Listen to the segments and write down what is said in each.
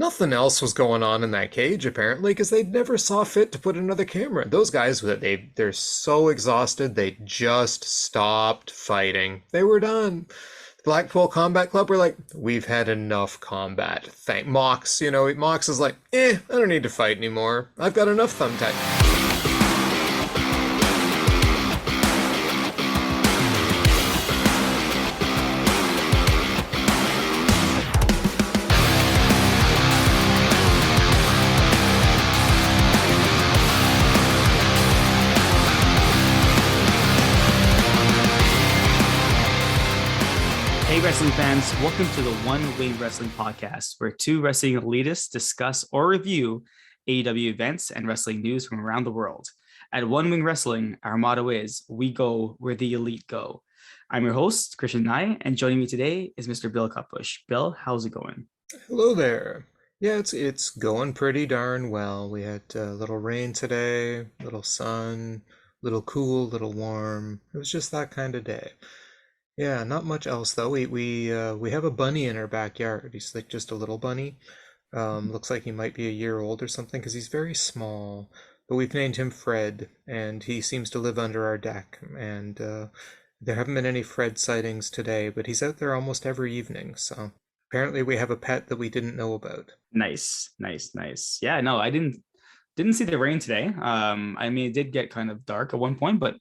Nothing else was going on in that cage, apparently, because they never saw fit to put another camera. Those guys, they're so exhausted, they just stopped fighting. They were done. The Blackpool Combat Club were like, we've had enough combat. Thank Mox, Mox is like, I don't need to fight anymore. I've got enough thumbtack. Wrestling fans, welcome to the One Wing Wrestling Podcast, where two wrestling elitists discuss or review AEW events and wrestling news from around the world. At One Wing Wrestling, our motto is, we go where the elite go. I'm your host, Krishna, and joining me today is Mr. Bill Cutbush. Bill, how's it going? Hello there. Yeah, it's going pretty darn well. We had a little rain today, little sun, little cool, little warm. It was just that kind of day. Yeah, not much else though. We have a bunny in our backyard. He's like just a little bunny. Looks like he might be a year old or something because he's very small. But we've named him Fred, and he seems to live under our deck. And there haven't been any Fred sightings today, but he's out there almost every evening. So apparently we have a pet that we didn't know about. Nice. Yeah, no, I didn't see the rain today. I mean, it did get kind of dark at one point, but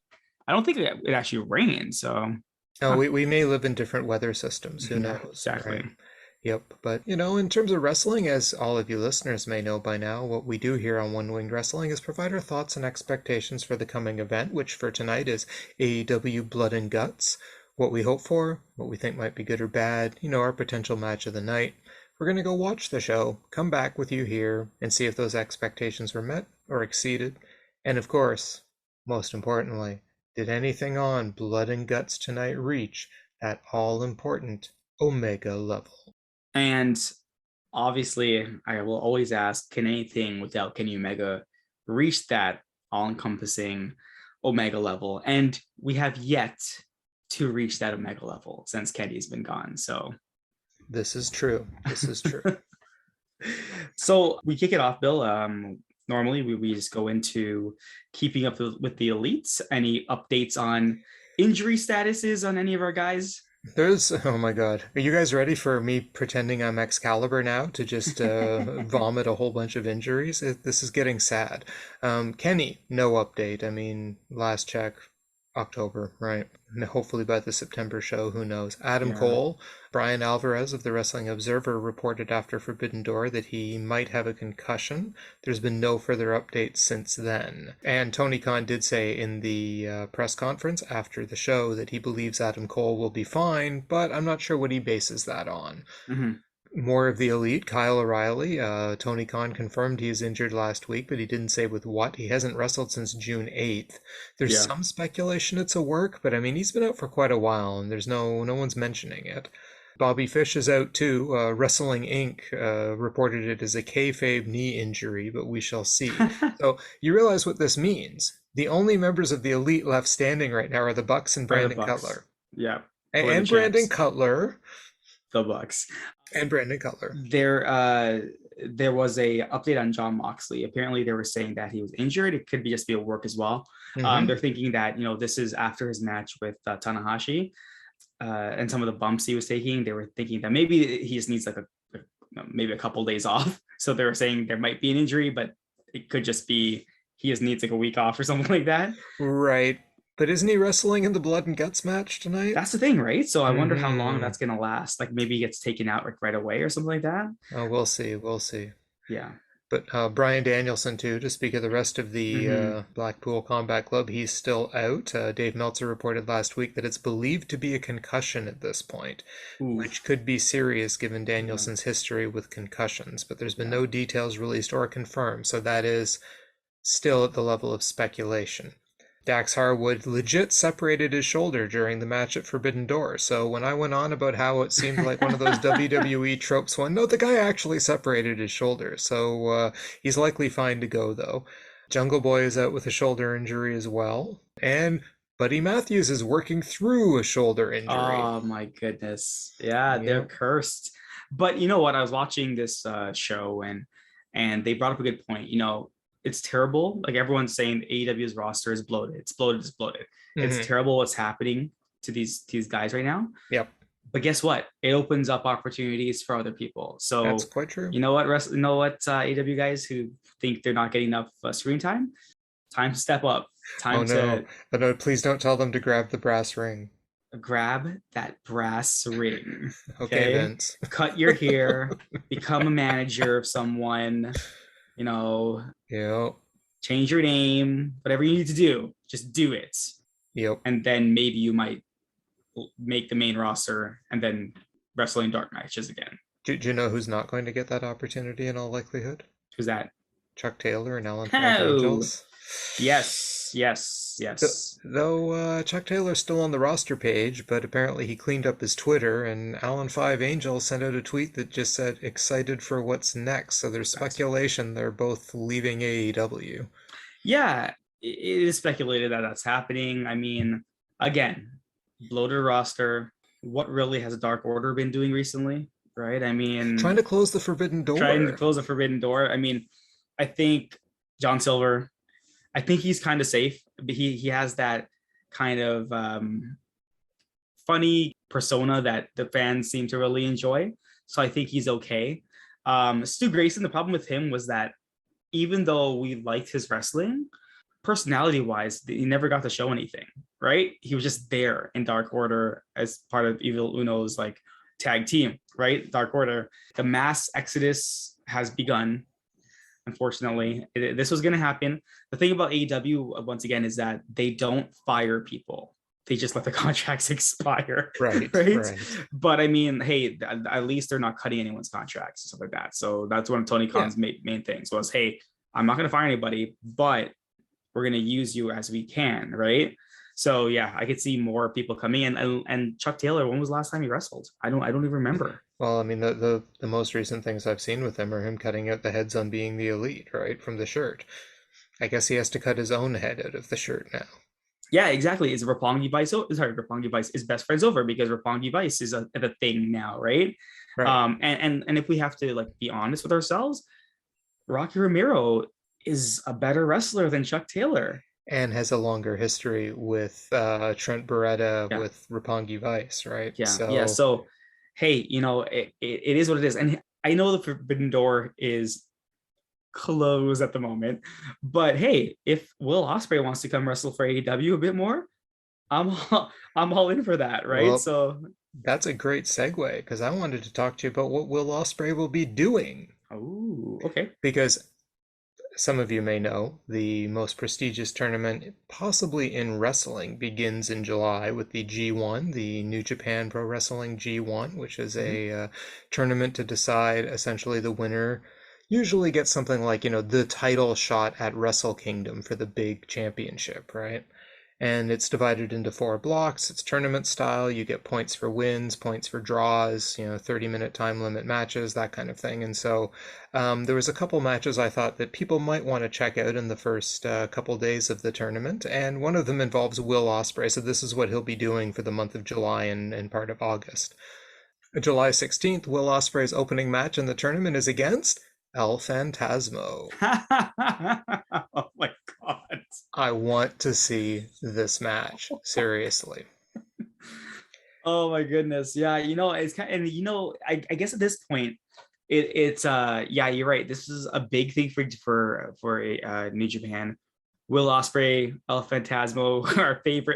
I don't think it actually rained. So. Oh, we may live in different weather systems. Who knows? Exactly. Right? Yep. But, in terms of wrestling, as all of you listeners may know by now, what we do here on One Winged Wrestling is provide our thoughts and expectations for the coming event, which for tonight is AEW Blood and Guts. What we hope for, what we think might be good or bad, our potential match of the night. We're going to go watch the show, come back with you here, and see if those expectations were met or exceeded. And of course, most importantly, did anything on Blood and Guts tonight reach that all-important Omega level? And obviously, I will always ask, can anything without Kenny Omega reach that all-encompassing Omega level? And we have yet to reach that Omega level since Kenny's been gone. So this is true. So we kick it off, Bill. Normally, we just go into keeping up with the elites. Any updates on injury statuses on any of our guys? Oh my God. Are you guys ready for me pretending I'm Excalibur now to just vomit a whole bunch of injuries? This is getting sad. Kenny, no update. I mean, last check, October, right? And hopefully by the September show, who knows? Adam Cole, Brian Alvarez of the Wrestling Observer reported after Forbidden Door that he might have a concussion. There's been no further updates since then. And Tony Khan did say in the press conference after the show that he believes Adam Cole will be fine, but I'm not sure what he bases that on. Mm-hmm. More of the elite, Kyle O'Reilly. Tony Khan confirmed he is injured last week, but he didn't say with what. He hasn't wrestled since June 8th. There's some speculation it's a work, but I mean, he's been out for quite a while, and there's no one's mentioning it. Bobby Fish is out too. Wrestling Inc. Reported it as a kayfabe knee injury, but we shall see. So you realize what this means. The only members of the elite left standing right now are the Bucks and Brandon Cutler. Yeah. And Brandon Cutler. The Bucks. And Brandon Cutler. There was a update on Jon Moxley. Apparently, they were saying that he was injured. It could just be a work as well. Mm-hmm. They're thinking that this is after his match with Tanahashi, and some of the bumps he was taking. They were thinking that maybe he just needs maybe a couple days off. So they were saying there might be an injury, but it could just be he just needs a week off or something like that. Right. But isn't he wrestling in the Blood and Guts match tonight? That's the thing, right? So I wonder how long that's going to last. Like maybe he gets taken out right away or something like that. Oh, we'll see. Yeah. But Bryan Danielson, too, to speak of the rest of the Blackpool Combat Club, he's still out. Dave Meltzer reported last week that it's believed to be a concussion at this point, which could be serious given Danielson's history with concussions. But there's been no details released or confirmed, so that is still at the level of speculation. Dax Harwood legit separated his shoulder during the match at Forbidden Door. So when I went on about how it seemed like one of those WWE tropes, the guy actually separated his shoulder. So he's likely fine to go, though. Jungle Boy is out with a shoulder injury as well. And Buddy Matthews is working through a shoulder injury. Oh, my goodness. Yeah, they're cursed. But you know what? I was watching this show, and they brought up a good point. It's terrible. Like everyone's saying, AEW's roster is bloated. It's bloated. It's bloated. It's terrible what's happening to these guys right now. Yep. But guess what? It opens up opportunities for other people. So that's quite true. You know what? AEW guys who think they're not getting enough screen time to step up. No, please don't tell them to grab the brass ring. Grab that brass ring. Okay, Vince. Cut your hair, become a manager of someone, Yep. Change your name, whatever you need to do, just do it. Yep. And then maybe you might make the main roster and then wrestle in dark matches again. Do you know who's not going to get that opportunity in all likelihood? Who's that? Chuck Taylor and Alan Five Angels. Yes. Though Chuck Taylor's still on the roster page, but apparently he cleaned up his Twitter, and Alan Five Angels sent out a tweet that just said, excited for what's next. So there's speculation they're both leaving AEW. Yeah, it is speculated that that's happening. I mean, again, bloated roster. What really has Dark Order been doing recently, right? I mean, trying to close the forbidden door. I mean, I think John Silver, I think he's kind of safe. He has that kind of funny persona that the fans seem to really enjoy. So I think he's okay. Stu Grayson, the problem with him was that even though we liked his wrestling, personality-wise, he never got to show anything, right? He was just there in Dark Order as part of Evil Uno's like tag team, right? Dark Order. The mass exodus has begun. Unfortunately, this was going to happen. The thing about AEW, once again, is that they don't fire people. They just let the contracts expire. Right. But I mean, hey, at least they're not cutting anyone's contracts and stuff like that. So that's one of Tony Khan's main things was, hey, I'm not going to fire anybody, but we're going to use you as we can, right? So yeah, I could see more people coming in. And Chuck Taylor, when was the last time he wrestled? I don't even remember. Well, I mean, the most recent things I've seen with him are him cutting out the heads on being the elite, right, from the shirt. I guess he has to cut his own head out of the shirt now. Yeah, exactly. Is Roppongi Vice is best friends over because Roppongi Vice is a thing now, right? And if we have to like be honest with ourselves, Rocky Romero is a better wrestler than Chuck Taylor. And has a longer history with Trent Beretta with Roppongi Vice, right? So, hey, it is what it is. And I know the Forbidden Door is closed at the moment, but hey, if Will Osprey wants to come wrestle for AEW a bit more, I'm all in for that, right? Well, so that's a great segue because I wanted to talk to you about what Will Osprey will be doing. Oh, okay. Because some of you may know, the most prestigious tournament possibly in wrestling begins in July with the G1, the New Japan Pro Wrestling G1, which is a tournament to decide essentially the winner. Usually gets something like, the title shot at Wrestle Kingdom for the big championship, right? And it's divided into 4 blocks. It's tournament style. You get points for wins, points for draws, 30-minute time limit matches, that kind of thing. And so there was a couple matches I thought that people might want to check out in the first couple days of the tournament. And one of them involves Will Osprey. So this is what he'll be doing for the month of July and part of August. July 16th, Will Osprey's opening match in the tournament is against El Phantasmo. Oh my god. I want to see this match. Seriously. Oh my goodness. Yeah, it's kind of, I guess at this point, it's yeah, you're right. This is a big thing for New Japan. Will Osprey, El Phantasmo,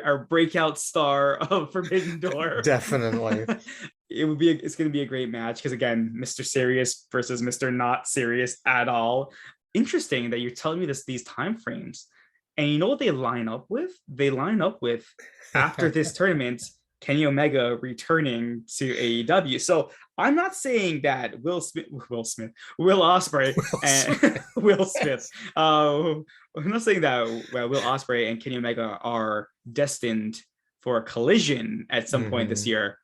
our breakout star of Forbidden Door. Definitely. It's going to be a great match because again, Mr. Serious versus Mr. Not Serious at all. Interesting that you're telling me these time frames. And you know what they line up with? They line up with after this tournament, Kenny Omega returning to AEW. So I'm not saying that Will Osprey and Will Smith. I'm not saying that Will Osprey and Kenny Omega are destined for a collision at some point this year.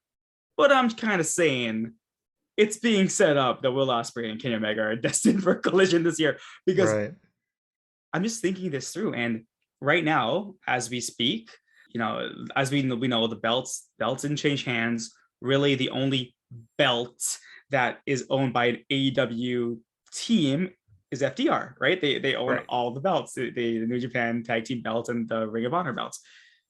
But I'm kind of saying it's being set up that Will Osprey and Kenny Omega are destined for a collision this year because I'm just thinking this through. And right now, as we speak, as we know the belts didn't change hands. Really, the only belt that is owned by an AEW team is FDR, right? They own Right. all the belts, the New Japan Tag Team belts and the Ring of Honor belts.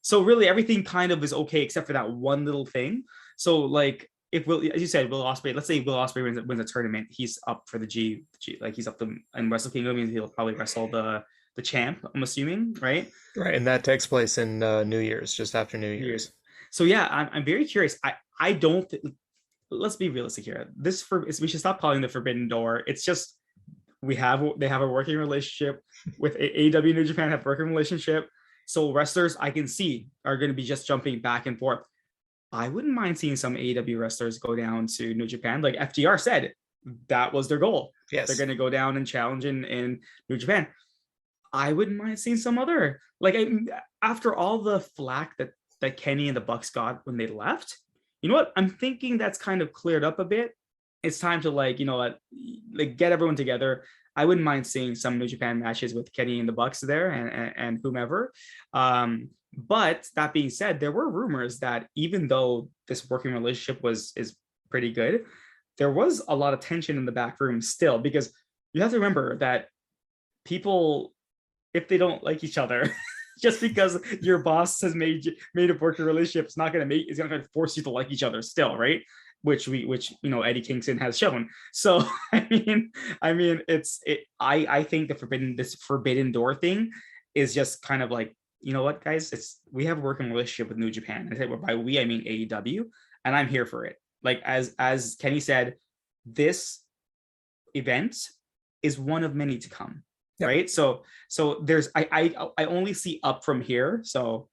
So really everything kind of is okay except for that one little thing. So like if Will, as you said, Will Osprey, let's say Will Osprey wins a tournament, he's up for the G, like he's up to in Wrestle Kingdom, he'll probably wrestle the champ, I'm assuming, right? Right, and that takes place in New Year's, just after New Year's. So yeah, I'm very curious. I don't. Let's be realistic here. We should stop calling the Forbidden Door. It's just they have a working relationship with AEW New Japan, have a working relationship. So wrestlers I can see are going to be just jumping back and forth. I wouldn't mind seeing some AEW wrestlers go down to New Japan. Like FTR said, that was their goal. Yes. They're going to go down and challenge in New Japan. I wouldn't mind seeing some other, like after all the flack that Kenny and the Bucks got when they left, you know what? I'm thinking that's kind of cleared up a bit. It's time to like get everyone together. I wouldn't mind seeing some New Japan matches with Kenny and the Bucks there and whomever. But that being said, there were rumors that even though this working relationship is pretty good, there was a lot of tension in the back room still, because you have to remember that people, if they don't like each other, just because your boss has made a working relationship, it's gonna force you to like each other still, right? Which Eddie Kingston has shown. So I mean, I think this forbidden door thing is just kind of like, you know what, guys, we have a working relationship with New Japan. I say by we, I mean AEW, and I'm here for it. Like as Kenny said, this event is one of many to come. Yep. Right. So there's I only see up from here. So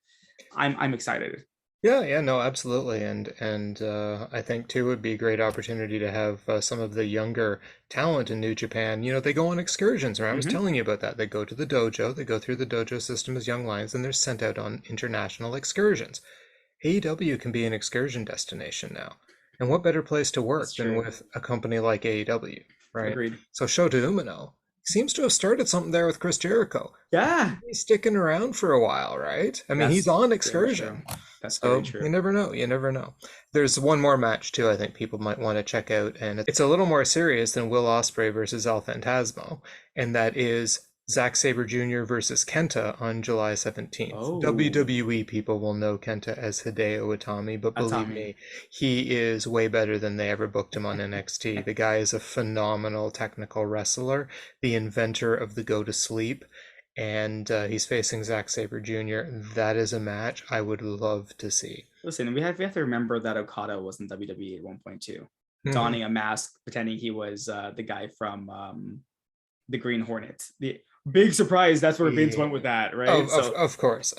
I'm excited. Yeah, no, absolutely. And I think too would be a great opportunity to have some of the younger talent in New Japan. They go on excursions, right? I was telling you about that. They go to the dojo, they go through the dojo system as young lions, and they're sent out on international excursions. AEW can be an excursion destination now. And what better place to work than with a company like AEW, right? Agreed. So Shota Umino seems to have started something there with Chris Jericho. Yeah. He's sticking around for a while, right? I mean, he's on excursion. That's very true. You never know. There's one more match, too, I think people might want to check out, and it's a little more serious than Will Osprey versus El Phantasmo, and that is Zack Saber Jr. versus Kenta on July 17th. Oh. WWE people will know Kenta as Hideo Itami, but believe me, he is way better than they ever booked him on NXT. The guy is a phenomenal technical wrestler, the inventor of the go to sleep, and he's facing Zack Saber Jr. That is a match I would love to see. Listen, we have to remember that Okada was in WWE at one point too, donning a mask, pretending he was the guy from the Green Hornet. The big surprise. That's where Vince went with that, right? Of course.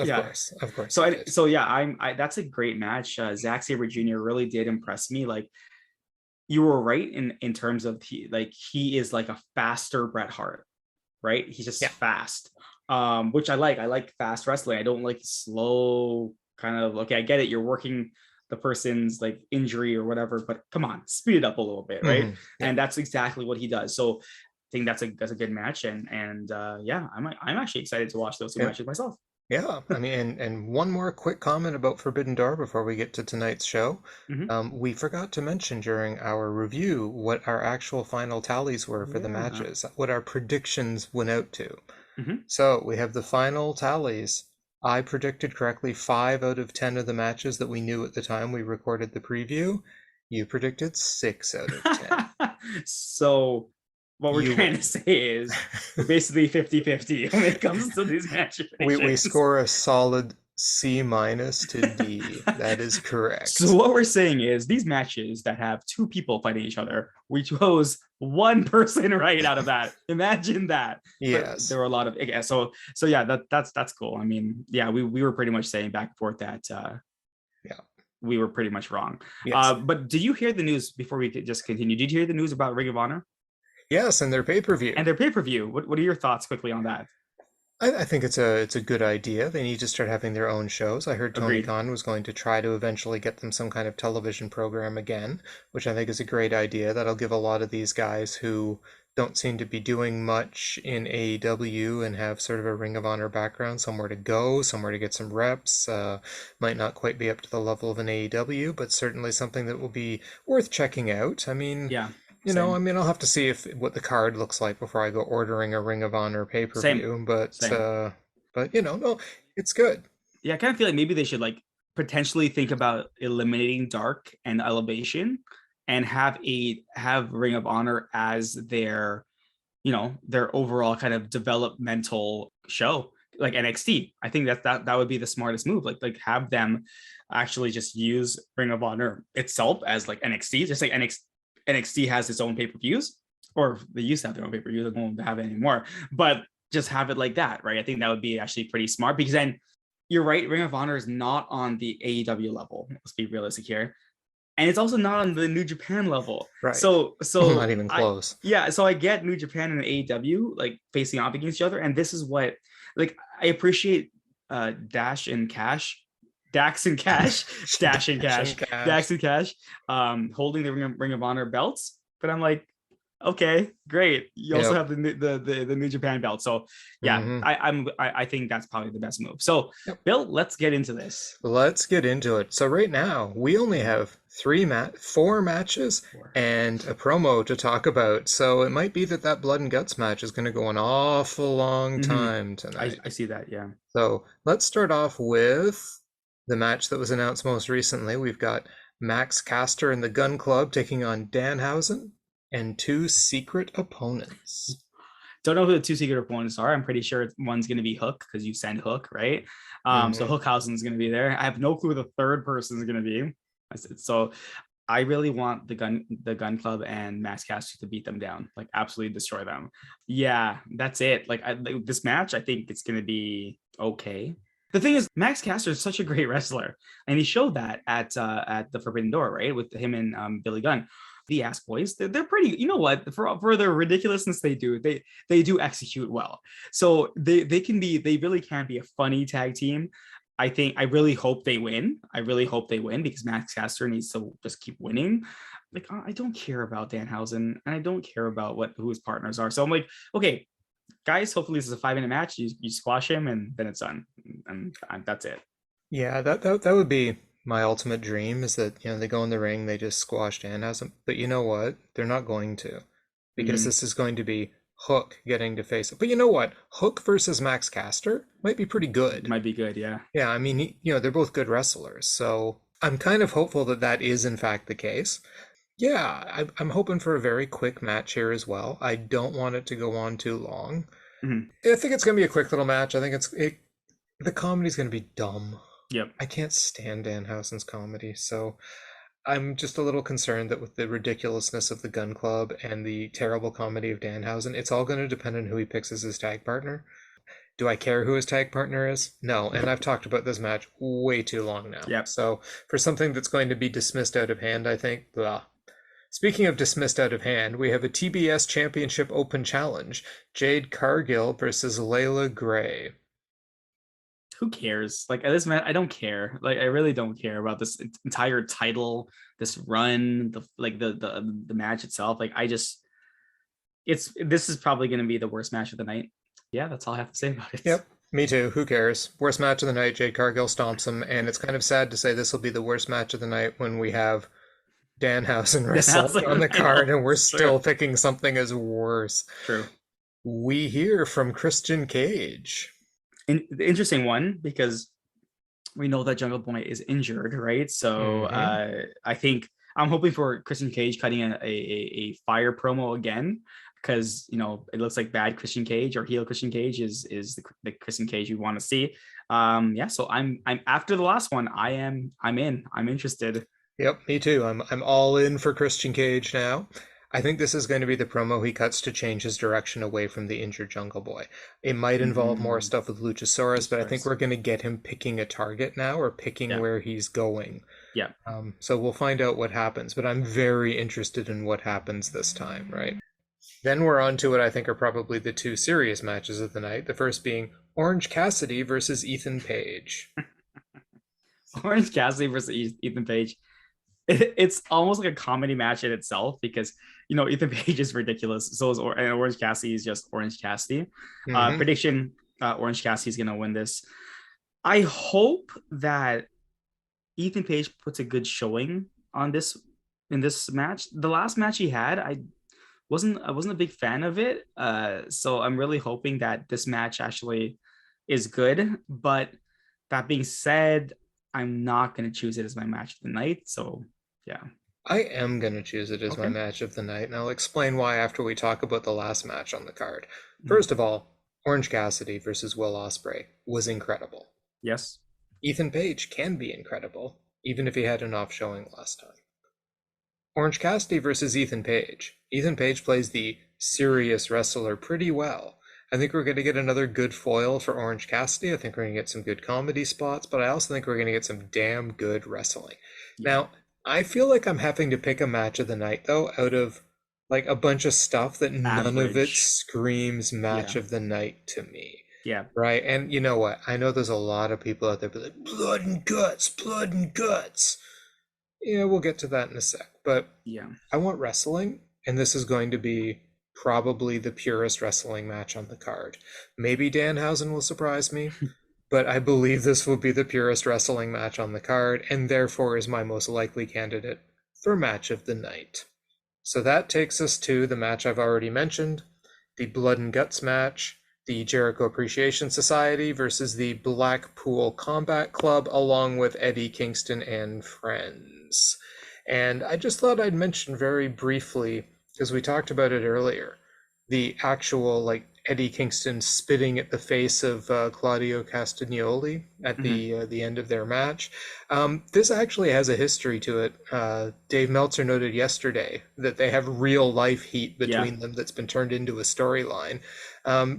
So yeah, that's a great match. Zack Saber Jr. really did impress me. Like, you were right in terms of he is like a faster Bret Hart, right? He's just fast, which I like. I like fast wrestling. I don't like slow kind of. Okay, I get it. You're working the person's like injury or whatever, but come on, speed it up a little bit, right? And that's exactly what he does. So I think that's a good match, and I'm actually excited to watch those two matches myself. Yeah, I mean, and one more quick comment about Forbidden Door before we get to tonight's show. We forgot to mention during our review what our actual final tallies were for the matches, what our predictions went out to. So we have the final tallies. I predicted correctly 5 out of 10 of the matches that we knew at the time we recorded the preview. You predicted 6 out of 10. So what we're trying to say is we're basically 50-50 when it comes to these matches. We score a solid C- to D. That is correct. So what we're saying is these matches that have 2 people fighting each other, we chose 1 person right out of that. Imagine that. Yes. But there were a lot of so yeah, that's cool. I mean, yeah, we were pretty much saying back and forth that we were pretty much wrong. Yes. But did you hear the news before we just continue? Did you hear the news about Ring of Honor? Yes, and their pay-per-view. What are your thoughts quickly on that? I think it's a good idea. They need to start having their own shows. I heard Tony Khan was going to try to eventually get them some kind of television program again, which I think is a great idea. That'll give a lot of these guys who don't seem to be doing much in AEW and have sort of a Ring of Honor background, somewhere to go, somewhere to get some reps. Might not quite be up to the level of an AEW, but certainly something that will be worth checking out. I mean, Yeah. I'll have to see what the card looks like before I go ordering a Ring of Honor pay-per-view, but no, it's good. Yeah, I kind of feel like maybe they should like potentially think about eliminating Dark and Elevation and have Ring of Honor as their, their overall kind of developmental show, like NXT. I think that would be the smartest move. Like have them actually just use Ring of Honor itself as like NXT, just like NXT has its own pay-per-views, or they used to have their own pay-per-views. They won't have it anymore, but just have it like that, right? I think that would be actually pretty smart, because then you're right, Ring of Honor is not on the AEW level. Let's be realistic here. And it's also not on the New Japan level. Right. So not even close. So I get New Japan and AEW like facing off against each other. And this is what, like, I appreciate Dax and Cash, holding the Ring of Honor belts. But I'm like, okay, great. You also have the New Japan belt. So yeah, I think that's probably the best move. So Bill, let's get into this. Let's get into it. So right now we only have four matches and a promo to talk about. So it might be that Blood and Guts match is going to go an awful long time tonight. I see that, yeah. So let's start off with the match that was announced most recently. We've got Max Caster and the Gun Club taking on Danhausen and two secret opponents. Don't know who the two secret opponents are. I'm pretty sure one's going to be Hook, because you send Hook, right? So Hookhausen's going to be there. I have no clue who the third person is going to be. So I really want the Gun Club and Max Caster to beat them down, like absolutely destroy them. Yeah, that's it. Like this match, I think it's going to be okay. The thing is, Max Caster is such a great wrestler, and he showed that at the Forbidden Door, right, with him and Billy Gunn. The Ass Boys, they're pretty, you know what, for the ridiculousness they do do execute well. So they really can be a funny tag team. I really hope they win. Because Max Caster needs to just keep winning. Like, I don't care about Danhausen, and I don't care about who his partners are. So I'm like, okay, guys, hopefully this is a 5-minute match. You squash him, and then it's done, and that's it. Yeah, that would be my ultimate dream, is that they go in the ring, they just squash Danhausen. But you know what? They're not going to, because this is going to be Hook getting to face it. But you know what? Hook versus Max Caster might be pretty good. Might be good, yeah. Yeah, I mean, they're both good wrestlers, so I'm kind of hopeful that is in fact the case. Yeah, I'm hoping for a very quick match here as well. I don't want it to go on too long. I think it's going to be a quick little match. I think the comedy's going to be dumb. Yep. I can't stand Danhausen's comedy, so I'm just a little concerned that with the ridiculousness of the Gun Club and the terrible comedy of Danhausen, it's all going to depend on who he picks as his tag partner. Do I care who his tag partner is? No, and I've talked about this match way too long now. Yep. So for something that's going to be dismissed out of hand, I think, blah. Speaking of dismissed out of hand, we have a TBS Championship Open Challenge. Jade Cargill versus Leyla Gray. Who cares? Like, this man, I don't care. Like, I really don't care about this entire title, this run, the match itself. Like, this is probably going to be the worst match of the night. Yeah, that's all I have to say about it. Yep, me too. Who cares? Worst match of the night. Jade Cargill stomps him, and it's kind of sad to say this will be the worst match of the night when we have Danhausen wrestling on the card, and we're still picking something as worse. True. We hear from Christian Cage. The interesting one, because we know that Jungle Boy is injured, right? So I think I'm hoping for Christian Cage cutting a fire promo again, because it looks like bad Christian Cage or heel Christian Cage is the Christian Cage we want to see. So I'm after the last one, I'm interested. Yep, me too. I'm all in for Christian Cage now. I think this is going to be the promo he cuts to change his direction away from the injured Jungle Boy. It might involve more stuff with Luchasaurus, but I think we're going to get him picking a target now, or picking where he's going. Yeah. So we'll find out what happens, but I'm very interested in what happens this time, right? Then we're on to what I think are probably the two serious matches of the night. The first being Orange Cassidy versus Ethan Page. Orange Cassidy versus Ethan Page. It's almost like a comedy match in itself, because Ethan Page is ridiculous. So is and Orange Cassidy is just Orange Cassidy. Mm-hmm. Prediction: Orange Cassidy is gonna win this. I hope that Ethan Page puts a good showing on this in this match. The last match he had, I wasn't a big fan of it. So I'm really hoping that this match actually is good. But that being said, I'm not gonna choose it as my match of the night. So yeah. I am going to choose it as my Okay. match of the night, and I'll explain why after we talk about the last match on the card. Mhm. First of all, Orange Cassidy versus Will Osprey was incredible. Yes. Ethan Page can be incredible, even if he had an off showing last time. Orange Cassidy versus Ethan Page. Ethan Page plays the serious wrestler pretty well. I think we're going to get another good foil for Orange Cassidy. I think we're going to get some good comedy spots, but I also think we're going to get some damn good wrestling. Yeah. Now, I feel like I'm having to pick a match of the night, though, out of like a bunch of stuff that none of it Average. screams match Yeah. of the night to me. Yeah. Right? And you know what? I know there's a lot of people out there be like, blood and guts, blood and guts. Yeah, we'll get to that in a sec. But Yeah. I want wrestling, and this is going to be probably the purest wrestling match on the card. Maybe Danhausen will surprise me, but I believe this will be the purest wrestling match on the card, and therefore is my most likely candidate for match of the night. So that takes us to the match I've already mentioned, the Blood and Guts match, the Jericho Appreciation Society versus the Blackpool Combat Club, along with Eddie Kingston and friends. And I just thought I'd mention very briefly, because we talked about it earlier, the actual like Eddie Kingston spitting at the face of Claudio Castaneoli at Mhm. the end of their match. This actually has a history to it. Dave Meltzer noted yesterday that they have real life heat Yeah. between them that's been turned into a storyline.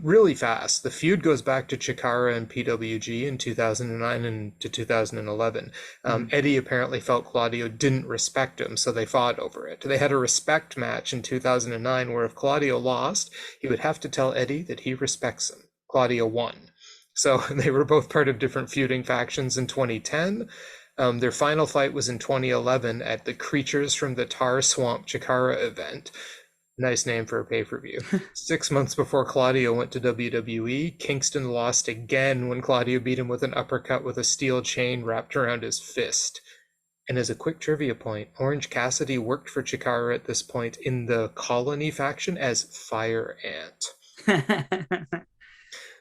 Really fast. The feud goes back to Chikara and PWG in 2009 and to 2011. Mhm. Eddie apparently felt Claudio didn't respect him, so they fought over it. They had a respect match in 2009 where if Claudio lost, he would have to tell Eddie that he respects him. Claudio won. So they were both part of different feuding factions in 2010. Their final fight was in 2011 at the Creatures from the Tar Swamp Chikara event. Nice name for a pay-per-view. 6 months before Claudio went to WWE, Kingston lost again when Claudio beat him with an uppercut with a steel chain wrapped around his fist. And as a quick trivia point, Orange Cassidy worked for Chikara at this point in the Colony faction as Fire Ant.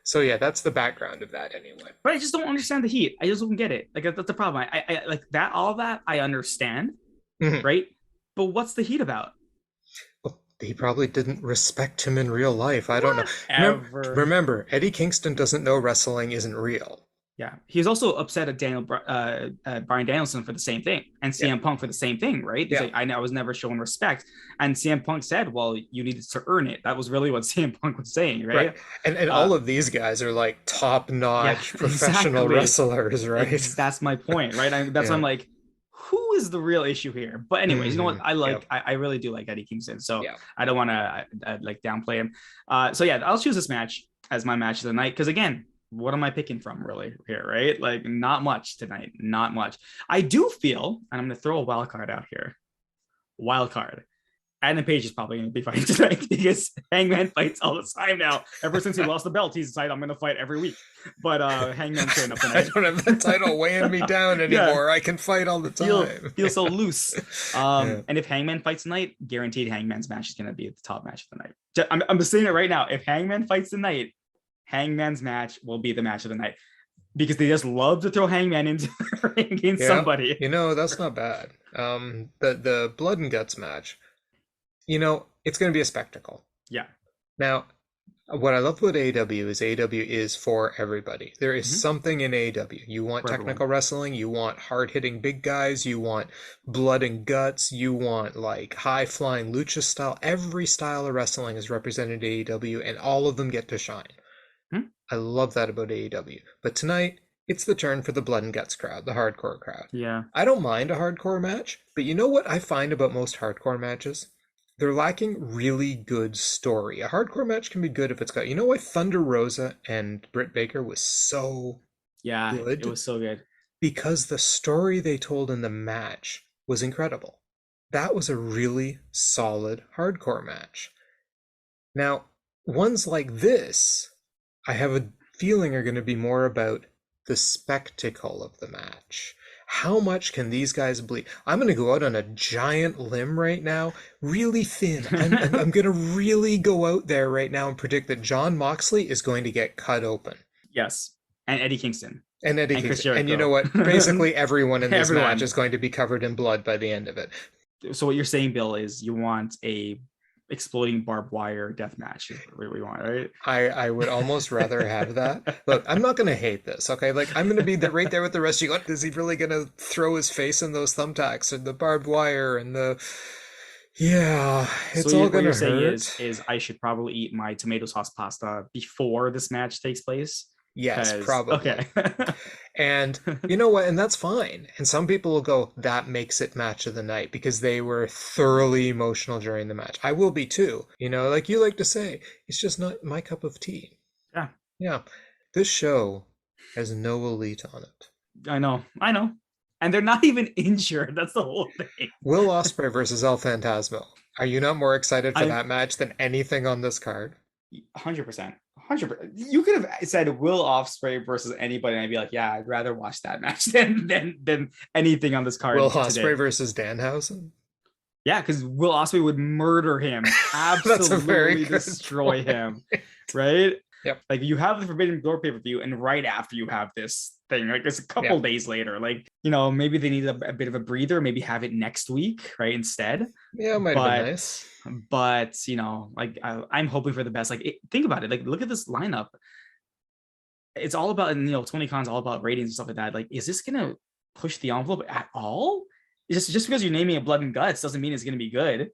So yeah, that's the background of that anyway. But I just don't understand the heat. I just don't get it. Like that's the problem. I like that. All that I understand, Mhm. right? But what's the heat about? Well, he probably didn't respect him in real life. I don't know. Whatever. Remember, Eddie Kingston doesn't know wrestling isn't real. Yeah, he was also upset at Brian Danielson for the same thing, and Yeah. CM Punk for the same thing, right? He's Yeah. like, I was never shown respect, and CM Punk said, "Well, you needed to earn it." That was really what CM Punk was saying, Right. right? And all of these guys are like Yeah, top-notch professional exactly. wrestlers, right? That's my point, right? That's why Yeah. I'm like, who is the real issue here? But anyways, you know what? Mm-hmm. Yep. I really do like Eddie Kingston, so Yeah. I don't want to like downplay him. So yeah, I'll choose this match as my match of the night because again, what am I picking from really here, right? Like not much tonight, not much. I do feel, and I'm going to throw a wild card out here. Wild card. Adam Page is probably going to be fighting tonight because Hangman fights all the time now. Ever since he lost the belt, he's decided I'm going to fight every week. But Hangman's showing up I tonight. don't have the title weighing me down anymore. Yeah, I can fight all the time. feel so loose. Yeah. And if Hangman fights tonight, guaranteed Hangman's match is going to be the top match of the night. I'm just saying it right now. If Hangman fights tonight, Hangman's match will be the match of the night because they just love to throw Hangman into the ring against somebody. You know, that's not bad. The Blood and Guts match, you know, it's going to be a spectacle. Yeah. Now, what I love about AEW is AEW is for everybody. There is Mhm. something in AEW. You want For technical everyone. wrestling, you want hard-hitting big guys, you want blood and guts, you want like high-flying lucha style. Every style of wrestling is represented in AEW, and all of them get to shine. Hmm? I love that about AEW. But tonight, it's the turn for the blood and guts crowd, the hardcore crowd. Yeah. I don't mind a hardcore match, but you know what I find about most hardcore matches? They're lacking really good story. A hardcore match can be good if it's got, you know why Thunder Rosa and Britt Baker was so Yeah. It good? was so good. Because the story they told in the match was incredible. that was a really solid hardcore match. Now, ones like this, I have a feeling are going to be more about the spectacle of the match. How much can these guys bleed? I'm going to go out on a giant limb right now, really thin. I'm going to really go out there right now and predict that Jon Moxley is going to get cut open. Yes. And Eddie Kingston. And Eddie Kingston. And you know what? Basically everyone in this match is going to be covered in blood by the end of it. So what you're saying, Bill, is you want a exploding barbed wire death match is what we want, right? I would almost rather have that. Look, I'm not going to hate this, okay? Like, I'm going to be right there with the rest of you. What, is he really going to throw his face in those thumbtacks and the barbed wire and the... Yeah, it's all going to hurt. What you're saying is I should probably eat my tomato sauce pasta before this match takes place? Yes, probably. Okay. And you know what? And that's fine. And some people will go, that makes it match of the night because they were thoroughly emotional during the match. I will be too. You know, like you like to say, it's just not my cup of tea. Yeah. Yeah. This show has no elite on it. I know. And they're not even injured. That's the whole thing. Will Osprey versus El Phantasmo. Are you not more excited for that match than anything on this card? 100%. 100%. You could have said Will Osprey versus anybody, and I'd be like, yeah, I'd rather watch that match than anything on this card. Will Osprey versus Danhausen? Yeah, because Will Osprey would murder him, absolutely destroy him, right? Yep. Like you have the Forbidden Door pay-per-view, and right after you have this thing, like it's a couple days later. Like, you know, maybe they need a bit of a breather, maybe have it next week, right? Instead. Yeah, it might be nice. But you know, like I'm hoping for the best. Like think about it. Like look at this lineup. It's all about, and you know, Tony Khan's all about ratings and stuff like that. Like, is this gonna push the envelope at all? Just because you're naming it Blood and Guts doesn't mean it's gonna be good.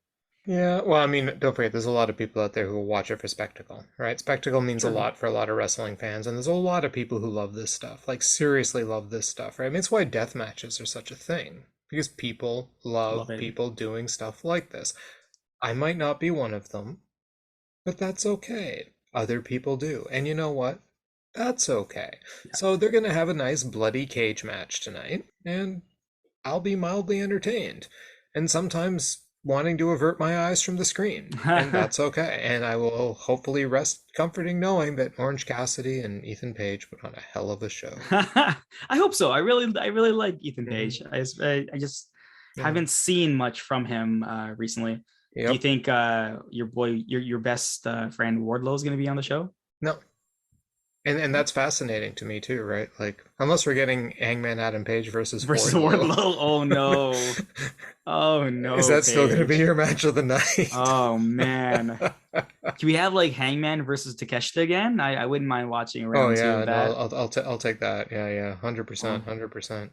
Yeah, well, I mean, don't forget, there's a lot of people out there who will watch it for spectacle, right? Spectacle means a lot for a lot of wrestling fans, and there's a lot of people who love this stuff, like seriously love this stuff, right? I mean, it's why death matches are such a thing, because people love people doing stuff like this. I might not be one of them, but that's okay. Other people do, and you know what? That's okay. Yeah. So they're going to have a nice bloody cage match tonight, and I'll be mildly entertained. And sometimes wanting to avert my eyes from the screen, and that's okay. And I will hopefully rest comforting knowing that Orange Cassidy and Ethan Page put on a hell of a show. I hope so. I really like Ethan Page. I just haven't seen much from him recently. Yep. Do you think your boy, your best friend Wardlow is going to be on the show? No. And that's fascinating to me too, right? Like, unless we're getting Hangman Adam Page versus Wardlow. Oh no. Oh no. Is that still going to be your match of the night? Oh man. Can we have like Hangman versus Takeshita again? I wouldn't mind watching around. Oh yeah, no, I'll take that. Yeah, 100%.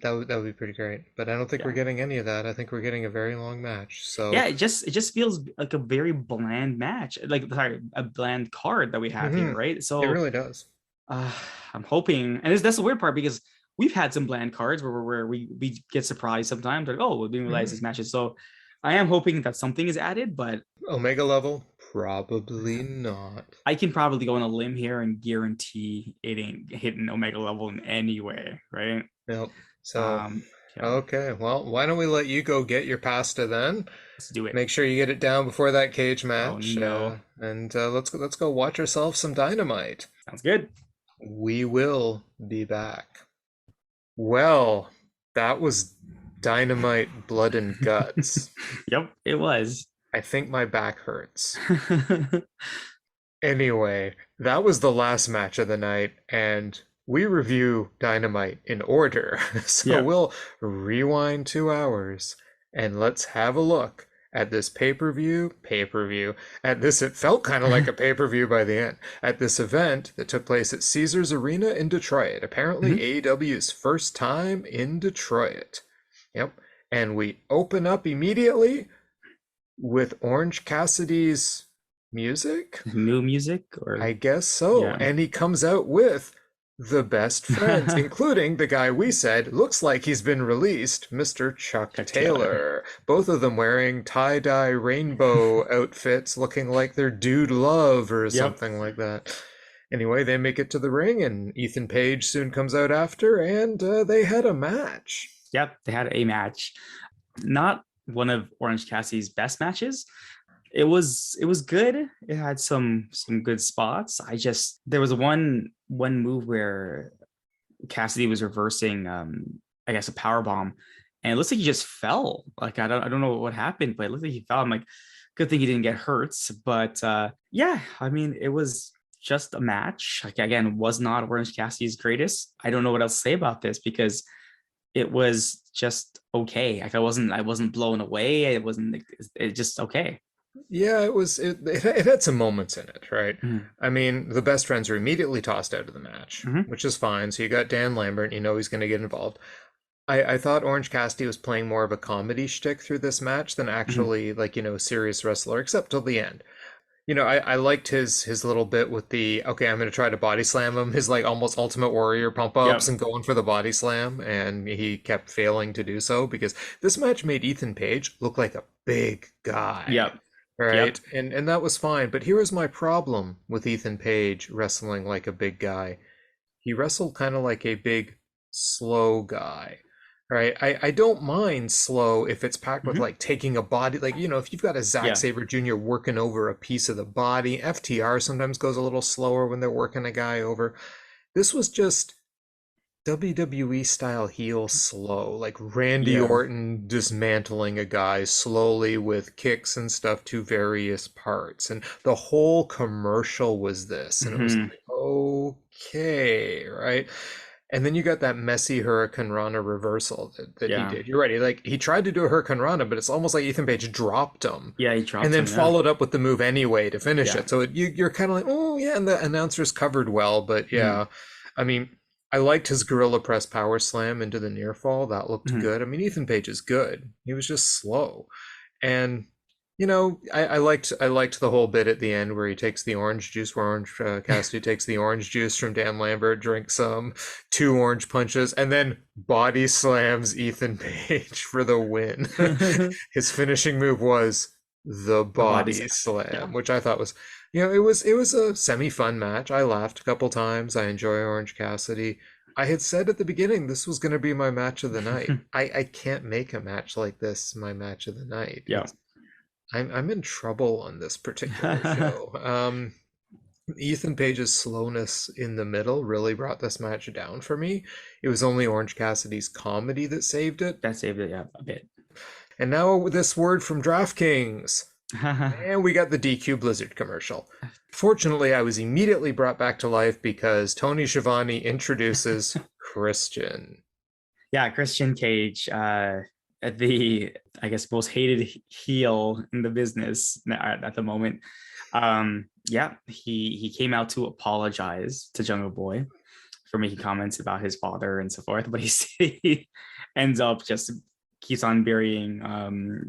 That would be pretty great, but I don't think we're getting any of that. I think we're getting a very long match. So yeah, it just feels like a very bland match, a bland card that we have here, right? So it really does. I'm hoping, and that's the weird part because we've had some bland cards where we get surprised sometimes, like we didn't realize these matches. So I am hoping that something is added, but Omega level. Probably not. I can probably go on a limb here and guarantee it ain't hitting Omega level in any way, right? Nope. So, okay. Well, why don't we let you go get your pasta then? Let's do it. Make sure you get it down before that cage match. Oh, no. And let's go watch ourselves some Dynamite. Sounds good. We will be back. Well, that was Dynamite Blood and Guts. Yep, it was. I think my back hurts. Anyway, that was the last match of the night, and we review Dynamite in order. So we'll rewind 2 hours, and let's have a look at this pay-per-view, at this, it felt kind of like a pay-per-view by the end, at this event that took place at Caesars Arena in Detroit. Apparently AEW's first time in Detroit. Yep. And we open up immediately with Orange Cassidy's music? New music? Or I guess so. Yeah. And he comes out with the best friends, including the guy we said looks like he's been released, Mr. Chuck Taylor. Both of them wearing tie-dye rainbow outfits looking like they're Dude Love or something like that. Anyway, they make it to the ring, and Ethan Page soon comes out after, and they had a match. Yep, they had a match. Not one of Orange Cassidy's best matches. It was good. It had some good spots. There was one move where Cassidy was reversing I guess a power bomb, and it looks like he just fell. Like I don't know what happened, but it looked like he fell. I'm like, good thing he didn't get hurt. But yeah, I mean, it was just a match. Like, again, was not Orange Cassidy's greatest. I don't know what else to say about this because it was just okay. Like, I wasn't blown away. It just okay. Yeah, it had some moments in it, right? Mm-hmm. I mean, the best friends are immediately tossed out of the match, Mm-hmm. which is fine. So you got Dan Lambert, you know he's going to get involved. I thought Orange Cassidy was playing more of a comedy shtick through this match than Mm-hmm. actually, like, serious wrestler, except till the end. I liked his little bit with the, okay, I'm going to try to body slam him, his like almost Ultimate Warrior pump ups Yep. and going for the body slam, and he kept failing to do so because this match made Ethan Page look like a big guy. Yep. Right. Yep. And that was fine. But here was my problem with Ethan Page wrestling like a big guy. He wrestled kind of like a big, slow guy. Right. I don't mind slow if it's packed with Mm-hmm. like taking a body, like, if you've got a Zack Yeah. Saber Jr. working over a piece of the body. FTR sometimes goes a little slower when they're working a guy over. This was just WWE style heel slow, like Randy Yeah. Orton dismantling a guy slowly with kicks and stuff to various parts. And the whole commercial was this. And it was Mm-hmm. like, okay, right? And then you got that messy Hurricane Rana reversal that he Yeah. did. You're right. He tried to do a Hurricane Rana, but it's almost like Ethan Page dropped him Yeah, he and dropped then him. Yeah. followed up with the move anyway to finish Yeah. it. So you're kind of like, oh, yeah. And the announcers covered well. But Mm-hmm. yeah, I mean, I liked his gorilla press power slam into the near fall. That looked Mm-hmm. good. I mean, Ethan Page is good. He was just slow. And I liked the whole bit at the end where he takes the orange juice, where Orange Cassidy takes the orange juice from Dan Lambert, drinks some, two orange punches, and then body slams Ethan Page for the win. His finishing move was the The bodies. body Yeah. slam, which I thought was, it was a semi-fun match. I laughed a couple times. I enjoy Orange Cassidy. I had said at the beginning this was going to be my match of the night. I can't make a match like this my match of the night. Yeah. I'm in trouble on this particular show. Ethan Page's slowness in the middle really brought this match down for me. It was only Orange Cassidy's comedy that saved it. That saved it, yeah, a bit. And now this word from DraftKings. And we got the DQ Blizzard commercial. Fortunately, I was immediately brought back to life because Tony Schiavone introduces Christian. Yeah, Christian Cage, the I guess most hated heel in the business at the moment. Yeah, he came out to apologize to Jungle Boy for making comments about his father and so forth, but he ends up just keeps on burying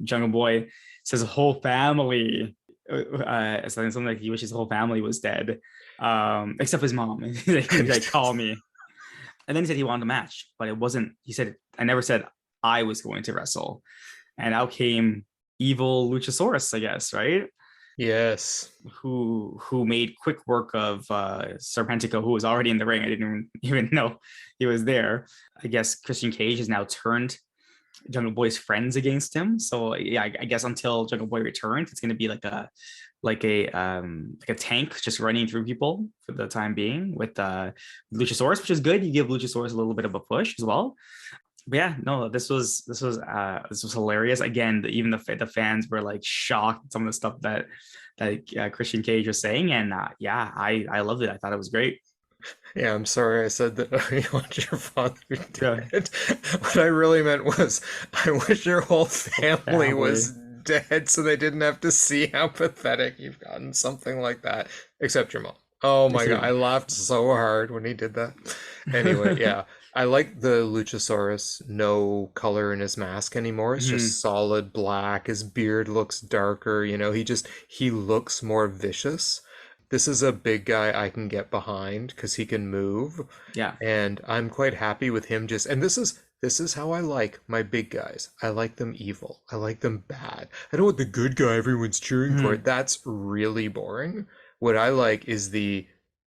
Jungle Boy. Says the whole family, something like he wishes the whole family was dead, except his mom. He's like, call me. And then he said he wanted a match, but it wasn't. He said, I never said I was going to wrestle. And out came evil Luchasaurus, I guess, right? Yes. Who made quick work of Serpentico, who was already in the ring. I didn't even know he was there. I guess Christian Cage has now turned Jungle Boy's friends against him. So yeah, I guess until Jungle Boy returns, it's going to be like a tank just running through people for the time being with Luchasaurus, which is good. You give Luchasaurus a little bit of a push as well. But yeah, no, this was hilarious. Again, even the fans were like shocked at some of the stuff that Christian Cage was saying, and yeah, I loved it. I thought it was great. Yeah, I'm sorry I said that you want your father Yeah. dead. What I really meant was, I wish your whole family was dead so they didn't have to see how pathetic you've gotten, something like that. Except your mom. Oh my God, I laughed so hard when he did that. Anyway, yeah. I like the Luchasaurus no color in his mask anymore. It's just solid black. His beard looks darker, he looks more vicious. This is a big guy I can get behind because he can move. Yeah. And I'm quite happy with him and this is how I like my big guys. I like them evil. I like them bad. I don't want the good guy everyone's cheering for. That's really boring. What I like is the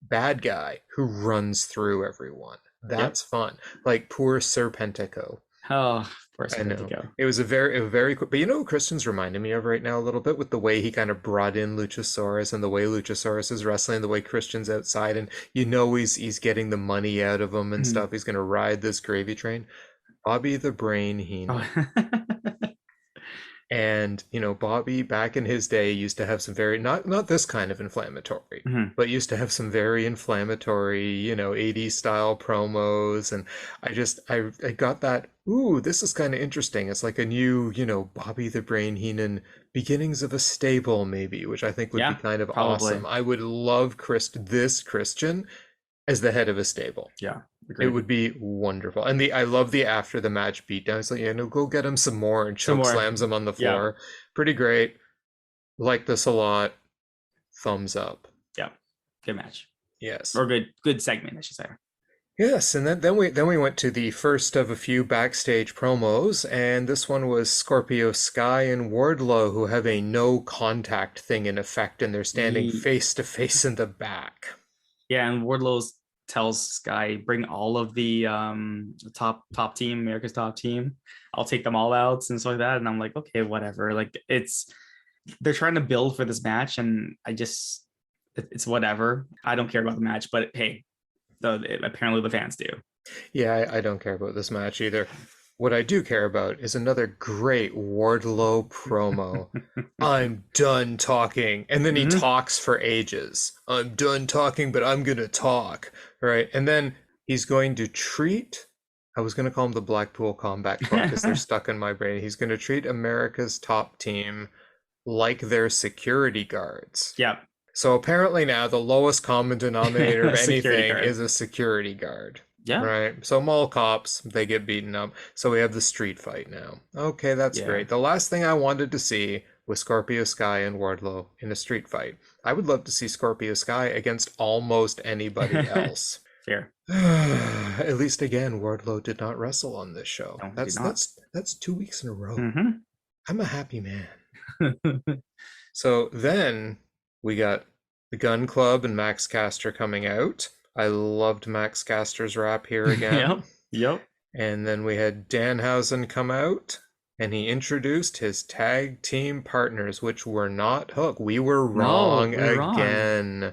bad guy who runs through everyone. That's fun. Like poor Serpentico. Oh, of course I we had to know. go. It was a very quick, but you know who Christian's reminding me of right now a little bit with the way he kind of brought in Luchasaurus and the way Luchasaurus is wrestling, the way Christian's outside, and you know he's getting the money out of him and Mhm. stuff. He's gonna ride this gravy train. Bobby the Brain Oh. Heenan. And, you know, Bobby back in his day used to have some very not this kind of inflammatory, Mhm. but used to have some very inflammatory, you know, 80s style promos. And I got that, ooh, this is kind of interesting. It's like a new, you know, Bobby the Brain Heenan beginnings of a stable, maybe, which I think would be Yeah, kind of probably. awesome. I would love this Christian as the head of a stable. Yeah, It agreed. would be wonderful. And the I love the after the match beatdown. It's like, you know, go get him some more and Some choke more. slams him on the Yeah, floor. Pretty great. Like this a lot. Thumbs up. yeah. Good match. Yes. Or good segment, I should say. Yes, and then we went to the first of a few backstage promos, and this one was Scorpio Skye and Wardlow, who have a no contact thing in effect, and they're standing face to face in the back. Yeah, and Wardlow tells Skye, bring all of the top team, America's top team. I'll take them all out and stuff like that. And I'm like, okay, whatever. Like they're trying to build for this match, and it's whatever. I don't care about the match, but hey, apparently the fans do. Yeah, I don't care about this match either. What I do care about is another great Wardlow promo. I'm done talking. And then he Mhm. talks for ages. I'm done talking, but I'm going to talk. Right. And then he's going to treat, I was going to call him the Blackpool Combat Club because they're stuck in my brain. He's going to treat America's top team like their security guards. Yeah. So apparently now the lowest common denominator of Security anything guard. is a security guard. Yeah. Right. So mall cops, they get beaten up. So we have the street fight now. Okay, that's Yeah. great. The last thing I wanted to see was Scorpio Sky and Wardlow in a street fight. I would love to see Scorpio Sky against almost anybody else. Fair. At least again, Wardlow did not wrestle on this show. No, he did That's not. that's 2 weeks in a row. Mm-hmm. I'm a happy man. So then we got the Gun Club and Max Caster coming out. I loved Max Caster's rap here again. Yep. Yep. And then we had Danhausen come out and he introduced his tag team partners, which were not Hook. We were wrong again. Wrong.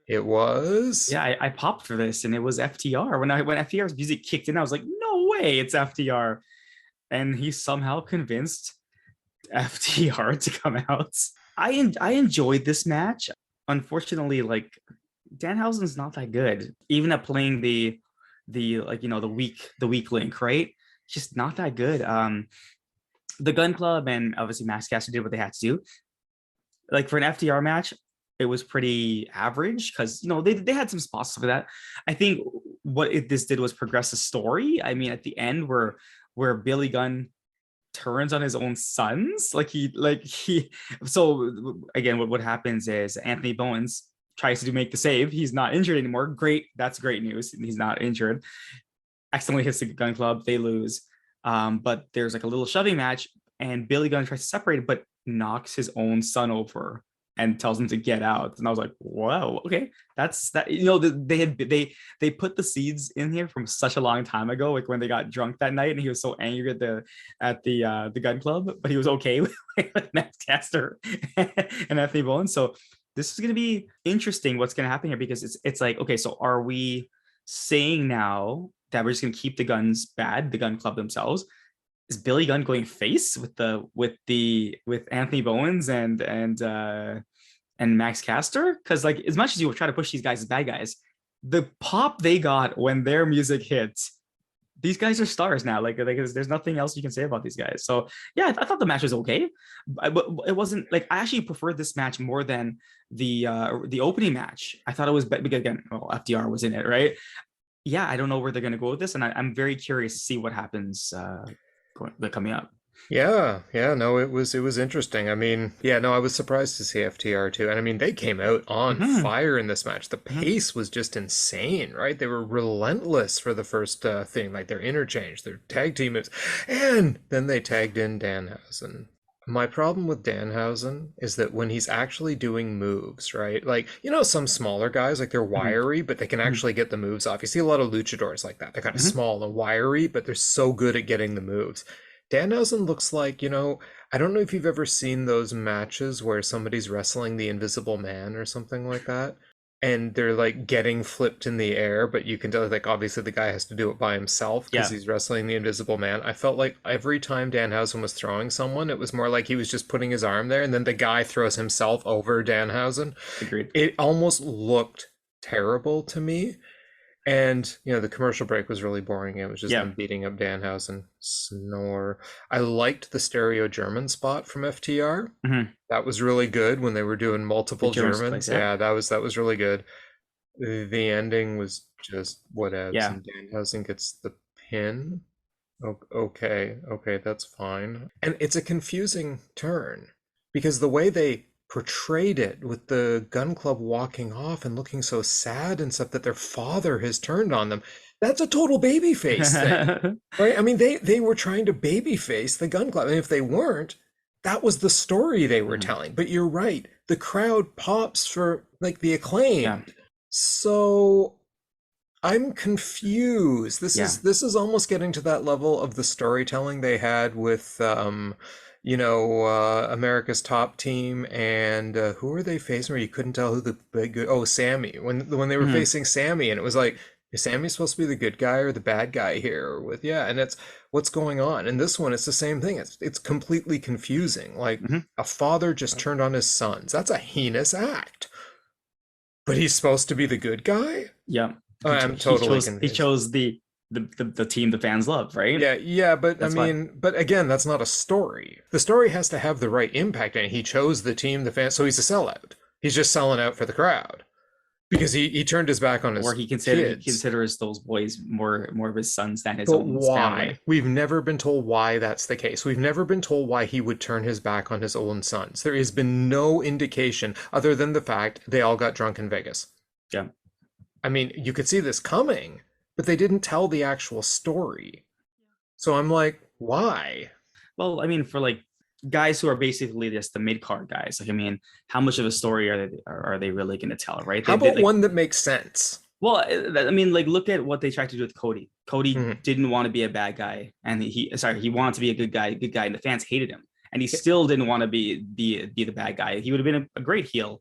It was. Yeah, I popped for this and it was FTR. When FTR's music kicked in, I was like, no way, it's FTR. And he somehow convinced FTR to come out. I enjoyed this match. Unfortunately, like Danhausen's not that good, even at playing the like, you know, the weak link, right? Just not that good. The Gun Club and obviously Max Caster did what they had to do. Like for an FTR match, it was pretty average because, you know, they had some spots for that. I think this did was progress the story. I mean, at the end where Billy Gunn turns on his own sons, so again, what happens is Anthony Bowens tries to make the save. He's not injured anymore. Great. That's great news. He's not injured. Accidentally hits the Gun Club. They lose. But there's like a little shoving match and Billy Gunn tries to separate it, but knocks his own son over and tells him to get out. And I was like, whoa, okay. That's that, you know, they put the seeds in here from such a long time ago, like when they got drunk that night and he was so angry at the Gun Club, but he was okay with Max Caster and Anthony Bowens. So this is going to be interesting what's going to happen here, because it's like, okay, so are we saying now that we're just going to keep the Guns bad, the Gun Club themselves? Is Billy Gunn going face with Anthony Bowens and Max Caster? Because like, as much as you will try to push these guys as bad guys, the pop they got when their music hits, these guys are stars now. Like there's nothing else you can say about these guys. So yeah, I thought the match was okay, but it wasn't like, I actually preferred this match more than the opening match. I thought it was because again, well, FDR was in it, right? Yeah, I don't know where they're going to go with this, and I'm very curious to see what happens coming up. Yeah, no, it was interesting. I mean, yeah, no, I was surprised to see FTR too. And I mean, they came out on fire in this match. The pace was just insane, right? They were relentless for the first thing, like their interchange, their tag team moves. And then they tagged in Danhausen. My problem with Danhausen is that when he's actually doing moves, right? Like, some smaller guys, like they're Mhm. wiry, but they can Mhm. actually get the moves off. You see a lot of luchadors like that. They're kind of Mhm. small and wiry, but they're so good at getting the moves. Danhausen looks like, I don't know if you've ever seen those matches where somebody's wrestling the Invisible Man or something like that. And they're like getting flipped in the air, but you can tell, like, obviously the guy has to do it by himself because Yeah, he's wrestling the Invisible Man. I felt like every time Danhausen was throwing someone, it was more like he was just putting his arm there, and then the guy throws himself over Danhausen. agreed. It almost looked terrible to me. And, the commercial break was really boring. It was just Yeah. them beating up Danhausen. Snore. I liked the stereo German spot from FTR. Mhm. That was really good when they were doing The multiple German place, Germans. yeah. Yeah, that was really good. The ending was just whatevs, Yeah. and Danhausen gets the pin. Okay, that's fine. And it's a confusing turn because the way they portrayed it with the gun club walking off and looking so sad and stuff that their father has turned on them, that's a total babyface thing, right? I mean, they were trying to babyface the gun club, and if they weren't, that was the story they were Mhm. telling. But you're right, the crowd pops for like the Yeah. Acclaimed. So I'm confused. This Yeah. is this is almost getting to that level of the storytelling they had with America's Top Team and who were they facing where you couldn't tell who the big good, oh, Sami. When they were Mhm. facing Sami, and it was like, is Sami supposed to be the good guy or the bad guy here? Or with, yeah, and it's what's going on. And this one, it's the same thing. It's completely confusing. Like, Mhm. a father just turned on his sons. That's a heinous act. But he's supposed to be the good guy? Yeah. I'm He totally chose confused. the team the fans love, right? Yeah, but I That's why. mean, but again, that's not a story. The story has to have the right impact, and he chose the team, the fans, so he's a sellout. He's just selling out for the crowd because he turned his back on Or his he kids. considers those boys more of his sons than his But own family. why? We've never been told why that's the case. We've never been told why he would turn his back on his own sons. There has been no indication other than the fact they all got drunk in Vegas. Yeah. I mean, you could see this coming, but they didn't tell the actual story. So I'm like, why? Well, I mean, for like guys who are basically just the mid card guys, like I mean, how much of a story are they really going to tell, right? How They about like, one that makes sense? well, I mean, like look at what they tried to do with Cody. Cody Mhm. didn't want to be a bad guy, and he wanted to be a good guy, and the fans hated him, and he still didn't want to be the bad guy. He would have been a great heel,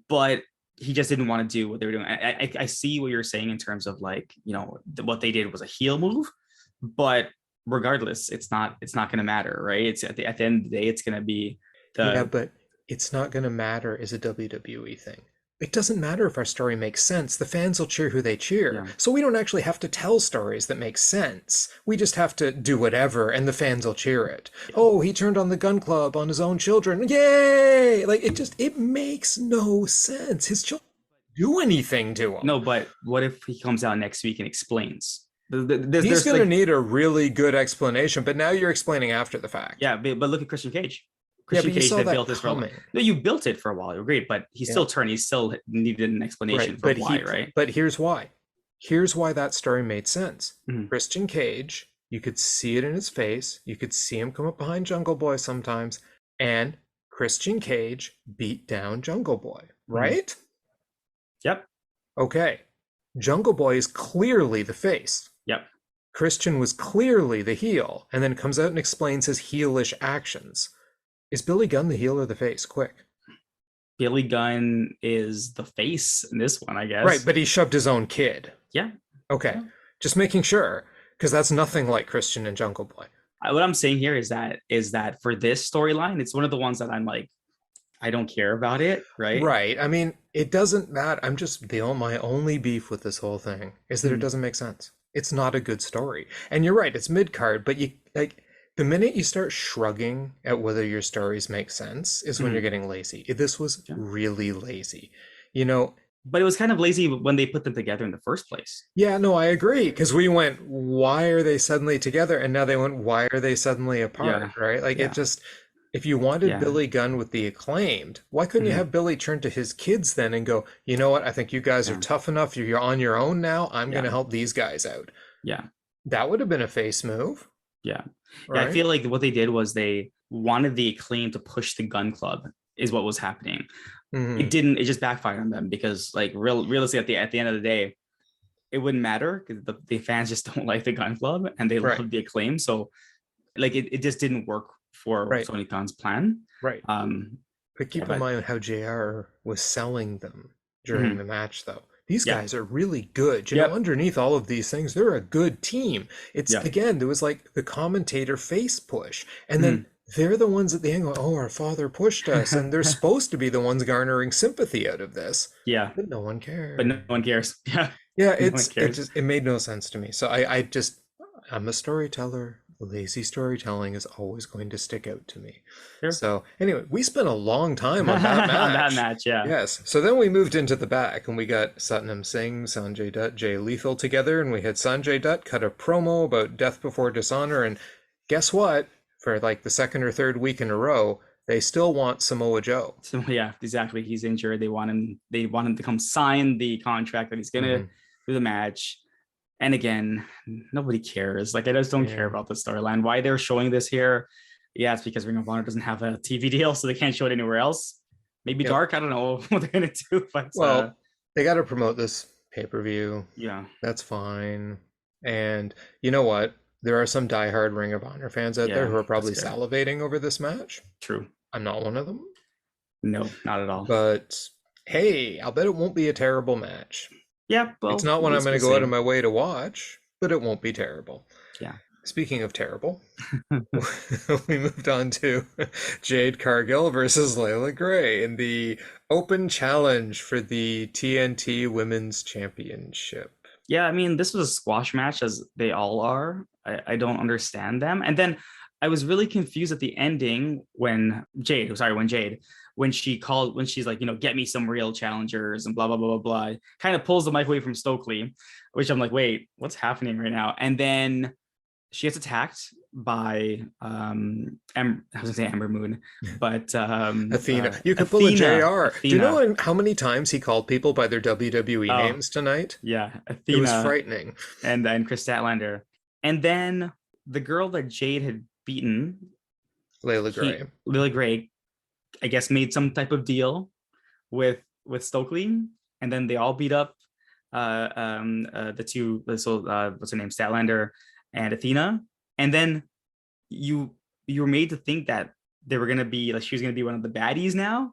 but he just didn't want to do what they were doing. I see what you're saying in terms of like, what they did was a heel move, but regardless, it's not going to matter, right? It's at the end of the day, it's going to be Yeah, the but it's not going to matter is a WWE thing. It doesn't matter if our story makes sense. The fans will cheer who they cheer. yeah. So we don't actually have to tell stories that make sense. We just have to do whatever and the fans will cheer it. Oh, he turned on the gun club on his own children. Yay! Like, it makes no sense. His children don't do anything to him. No, but what if he comes out next week and explains? He's There's going to like, need a really good explanation, but now you're explaining after the fact. yeah, but look at Christian Cage. Yeah, Christian but you Cage saw that that built this for a while. coming. No, you built it for a while. You're great, but he Yeah. still turned. He still needed an explanation Right, for why, right? but here's why. Here's why that story made sense. Mhm. Christian Cage, you could see it in his face. You could see him come up behind Jungle Boy sometimes, and Christian Cage beat down Jungle Boy, Mhm. right? Yep. Okay. Jungle Boy is clearly the face. Yep. Christian was clearly the heel, and then comes out and explains his heelish actions. Is Billy Gunn the heel or the face? Quick. Billy Gunn is the face in this one, I guess. Right, but he shoved his own kid. Yeah. Okay. Yeah. Just making sure, because that's nothing like Christian and Jungle Boy. What I'm saying here is that for this storyline, it's one of the ones that I'm like, I don't care about it, right? Right. I mean, it doesn't matter. My only beef with this whole thing is that it doesn't make sense. It's not a good story. And you're right, it's mid-card, but you like the minute you start shrugging at whether your stories make sense is when you're getting lazy. This was really lazy. But it was kind of lazy when they put them together in the first place. Yeah, no, I agree. Because we went, why are they suddenly together? And now they went, why are they suddenly apart? Right? Like it just, if you wanted Billy Gunn with the Acclaimed, why couldn't you have Billy turn to his kids then and go, you know what? I think you guys are tough enough. You're on your own now. I'm going to help these guys out. Yeah. That would have been a face move. Yeah. Yeah, I right? feel like what they did was they wanted the Acclaim to push the Gun Club, is what was happening. It Mm-hmm. didn't. It just backfired on them because, like, realistically, at the end of the day, it wouldn't matter because the fans just don't like the Gun Club and they Right, love the Acclaim. So, like, it just didn't work for right, Tony Khan's plan. right. Um, But yeah, keep in but mind how JR was selling them during mhm, the match, though. These yeah, guys are really good. You know, yep, underneath all of these things, they're a good team. It's, yeah, again, there was like the commentator face push. And then mhm. they're the ones at the end go, oh, our father pushed us. And they're supposed to be the ones garnering sympathy out of this. Yeah, But no one but cared. no one cares. Yeah, Yeah, no one cares. it made no sense to me. So I'm a storyteller. Lazy storytelling is always going to stick out to me. Sure. So anyway, we spent a long time on that On that match. match, yeah. Yes. So then we moved into the back and we got Satnam Singh, Sanjay Dutt, Jay Lethal together, and we had Sanjay Dutt cut a promo about death before dishonor. And guess what? For like the second or third week in a row, they still want Samoa Joe. So yeah, exactly. He's injured. They want him to come sign the contract that he's gonna Hmm. do the match. And again, nobody cares. Like, I just don't care Yeah. about the storyline. Why they're showing this here? Yeah, it's because Ring of Honor doesn't have a TV deal, so they can't show it anywhere else. Maybe Yep. Dark. I don't know what they're gonna do, but Well, they got to promote this pay-per-view. yeah, That's fine. And you know what? There are some diehard Ring of Honor fans out there yeah, who are that's probably fair. salivating over this match. True. I'm not one of them. No, not at all. But hey, I'll bet it won't be a terrible match. Yeah, It's well, not one I'm going we'll to go out of see. my way to watch, but it won't be terrible. Yeah. Speaking of terrible, we moved on to Jade Cargill versus Leyla Gray in the open challenge for the TNT Women's Championship. Yeah, I mean, this was a squash match, as they all are. I don't understand them. And then I was really confused at the ending when she called, when she's like, get me some real challengers and blah, blah, blah, blah, blah. Kind of pulls the mic away from Stokely, which I'm like, wait, what's happening right now? And then she gets attacked by I was gonna say Amber Moon, but Athena. You could pull a Athena. JR. Do you Athena. know how many times he called people by their WWE Oh, names tonight? yeah, It was Athena frightening. and Chris Statlander. And then the girl that Jade had beaten, Layla Gray. Lily Gray, I guess made some type of deal with Stokely, and then they all beat up the two. So what's her name, Statlander and Athena, and then you were made to think that they were gonna be like she was gonna be one of the baddies now,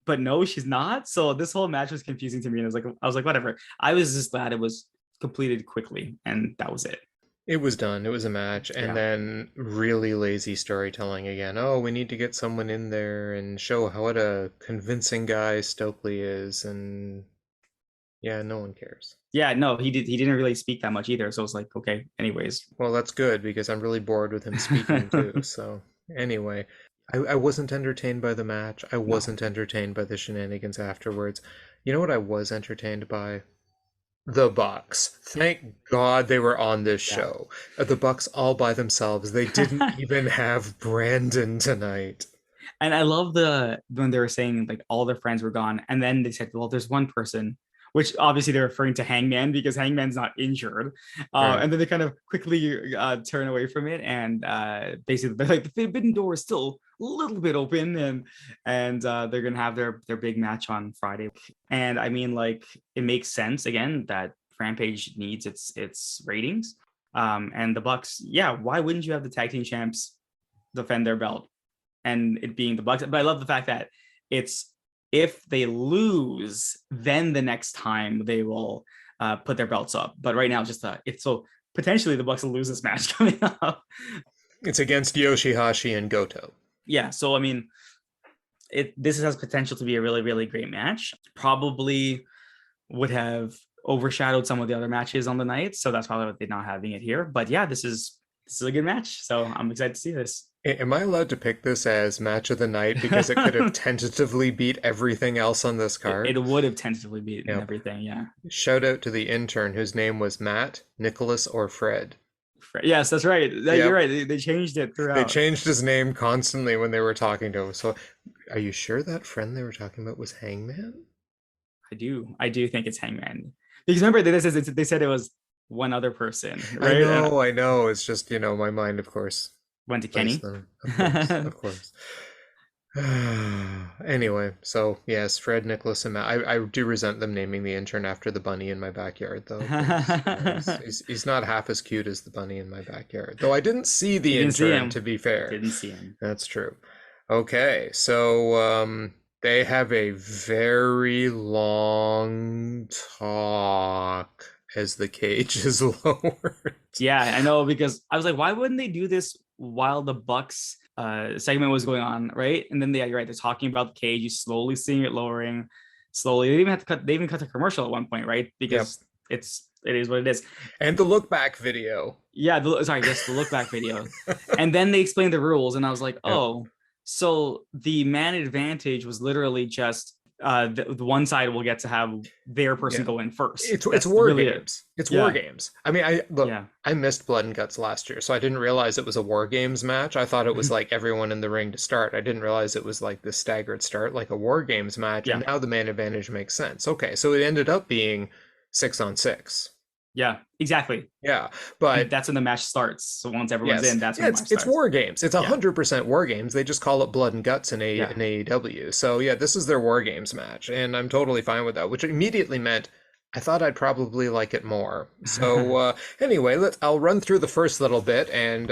but no, she's not. So this whole match was confusing to me, and I was like, whatever. I was just glad it was completed quickly, and that was it. It was done. It was a match. And Yeah. then really lazy storytelling again. Oh, we need to get someone in there and show how what a convincing guy Stokely is. And yeah, no one cares. Yeah, no, he didn't really speak that much either. So it's like, okay, anyways. Well, that's good because I'm really bored with him speaking too. So anyway, I wasn't entertained by the match. I No. wasn't entertained by the shenanigans afterwards. You know what I was entertained by? The Bucks. Thank God they were on this Yeah. show. The Bucks all by themselves. They didn't even have Brandon tonight. And I love the when they were saying like all their friends were gone, and then they said, "Well, there's one person," which obviously they're referring to Hangman because Hangman's not injured. Right. And then they kind of quickly turn away from it, and basically they're like the forbidden door is still a little bit open, and they're gonna have their big match on Friday. And I mean, like it makes sense again that Rampage needs its ratings. And the Bucks, yeah, why wouldn't you have the tag team champs defend their belt? And it being the Bucks. But I love the fact that it's if they lose, then the next time they will put their belts up. But right now, it's just it's so potentially the Bucks will lose this match coming up. It's against Yoshihashi and Goto. Yeah. So I mean, this has potential to be a really really great match. Probably would have overshadowed some of the other matches on the night, so that's probably what they're not having it here. But yeah, this is a good match, so I'm excited to see this. Am I allowed to pick this as match of the night because it could have tentatively beat everything else on this card? It would have tentatively beaten Yep. everything, yeah. Shout out to the intern whose name was Matt, Nicholas, or Fred. Yes, that's right. Yep. You're right. They changed it They throughout. changed his name constantly when they were talking to him. So, are you sure that friend they were talking about was Hangman? I do think it's Hangman because remember they said it was one other person, right? I know. It's just, my mind, of course, Went to Place Kenny. them. Of course, of course. Anyway, so yes, Fred, Nicholas, and Matt. I do resent them naming the intern after the bunny in my backyard, though, 'cause, he's not half as cute as the bunny in my backyard. Though I didn't see the You didn't see intern, him. to be fair. Didn't see him. That's true. Okay, so they have a very long talk as the cage is lowered. Yeah, I know, because I was like, why wouldn't they do this while the Bucks segment was going on, right? And then you're right, they're talking about the cage, you slowly seeing it lowering, slowly. They even cut the commercial at one point, right? Because it is what it is. And the look back video. Yeah, the look back video. And then they explained the rules, and I was like, oh, so the man advantage was literally just the one side will get to have their person go in first. It's war games. It's war games. I mean, I missed Blood and Guts last year, so I didn't realize it was a war games match. I thought it was like everyone in the ring to start. I didn't realize it was like the staggered start, like a war games match. And now the man advantage makes sense. Okay, so it ended up being 6-on-6. Yeah, exactly. Yeah, but and that's when the match starts. So once everyone's in, that's when the match starts. It's war games. It's 100% war games. They just call it Blood and Guts in AEW. So yeah, this is their war games match, and I'm totally fine with that. Which immediately meant I thought I'd probably like it more. So anyway, I'll run through the first little bit, and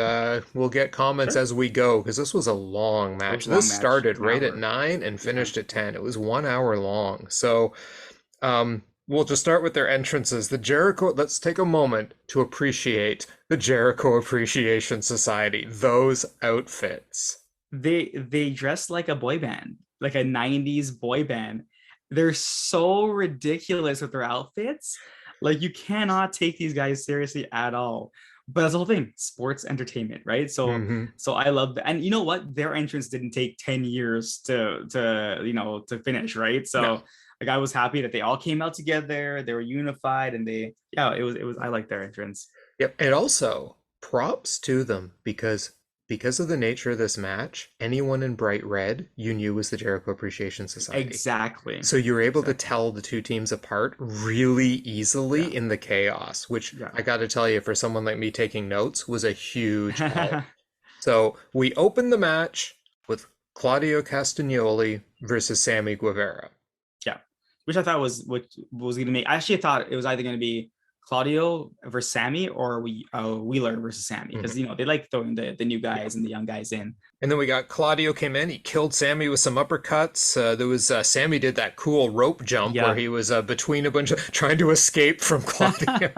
we'll get comments as we go, because this was a long match. This started right at 9 and finished at 10. It was 1 hour long. So we'll just start with their entrances. Let's take a moment to appreciate the Jericho Appreciation Society. Those outfits. They dress like a boy band, like a 90s boy band. They're so ridiculous with their outfits. Like, you cannot take these guys seriously at all. But that's the whole thing, sports entertainment, right? So so I love that. And you know what? Their entrance didn't take 10 years to finish, right? So like, I was happy that they all came out together, they were unified, and it was I like their entrance. Yep. And also props to them, because of the nature of this match, anyone in bright red you knew was the Jericho Appreciation Society. Exactly. So you were able to tell the two teams apart really easily in the chaos, which I got to tell you, for someone like me taking notes, was a huge help. So we opened the match with Claudio Castaneoli versus Sami Guevara. Yeah, which I thought was going to make. I actually thought it was either going to be Claudio versus Sami or Wheeler versus Sami, because they like throwing the new guys and the young guys in. And then we got Claudio came in, he killed Sami with some uppercuts. There was Sami did that cool rope jump where he was between a bunch of trying to escape from Claudio.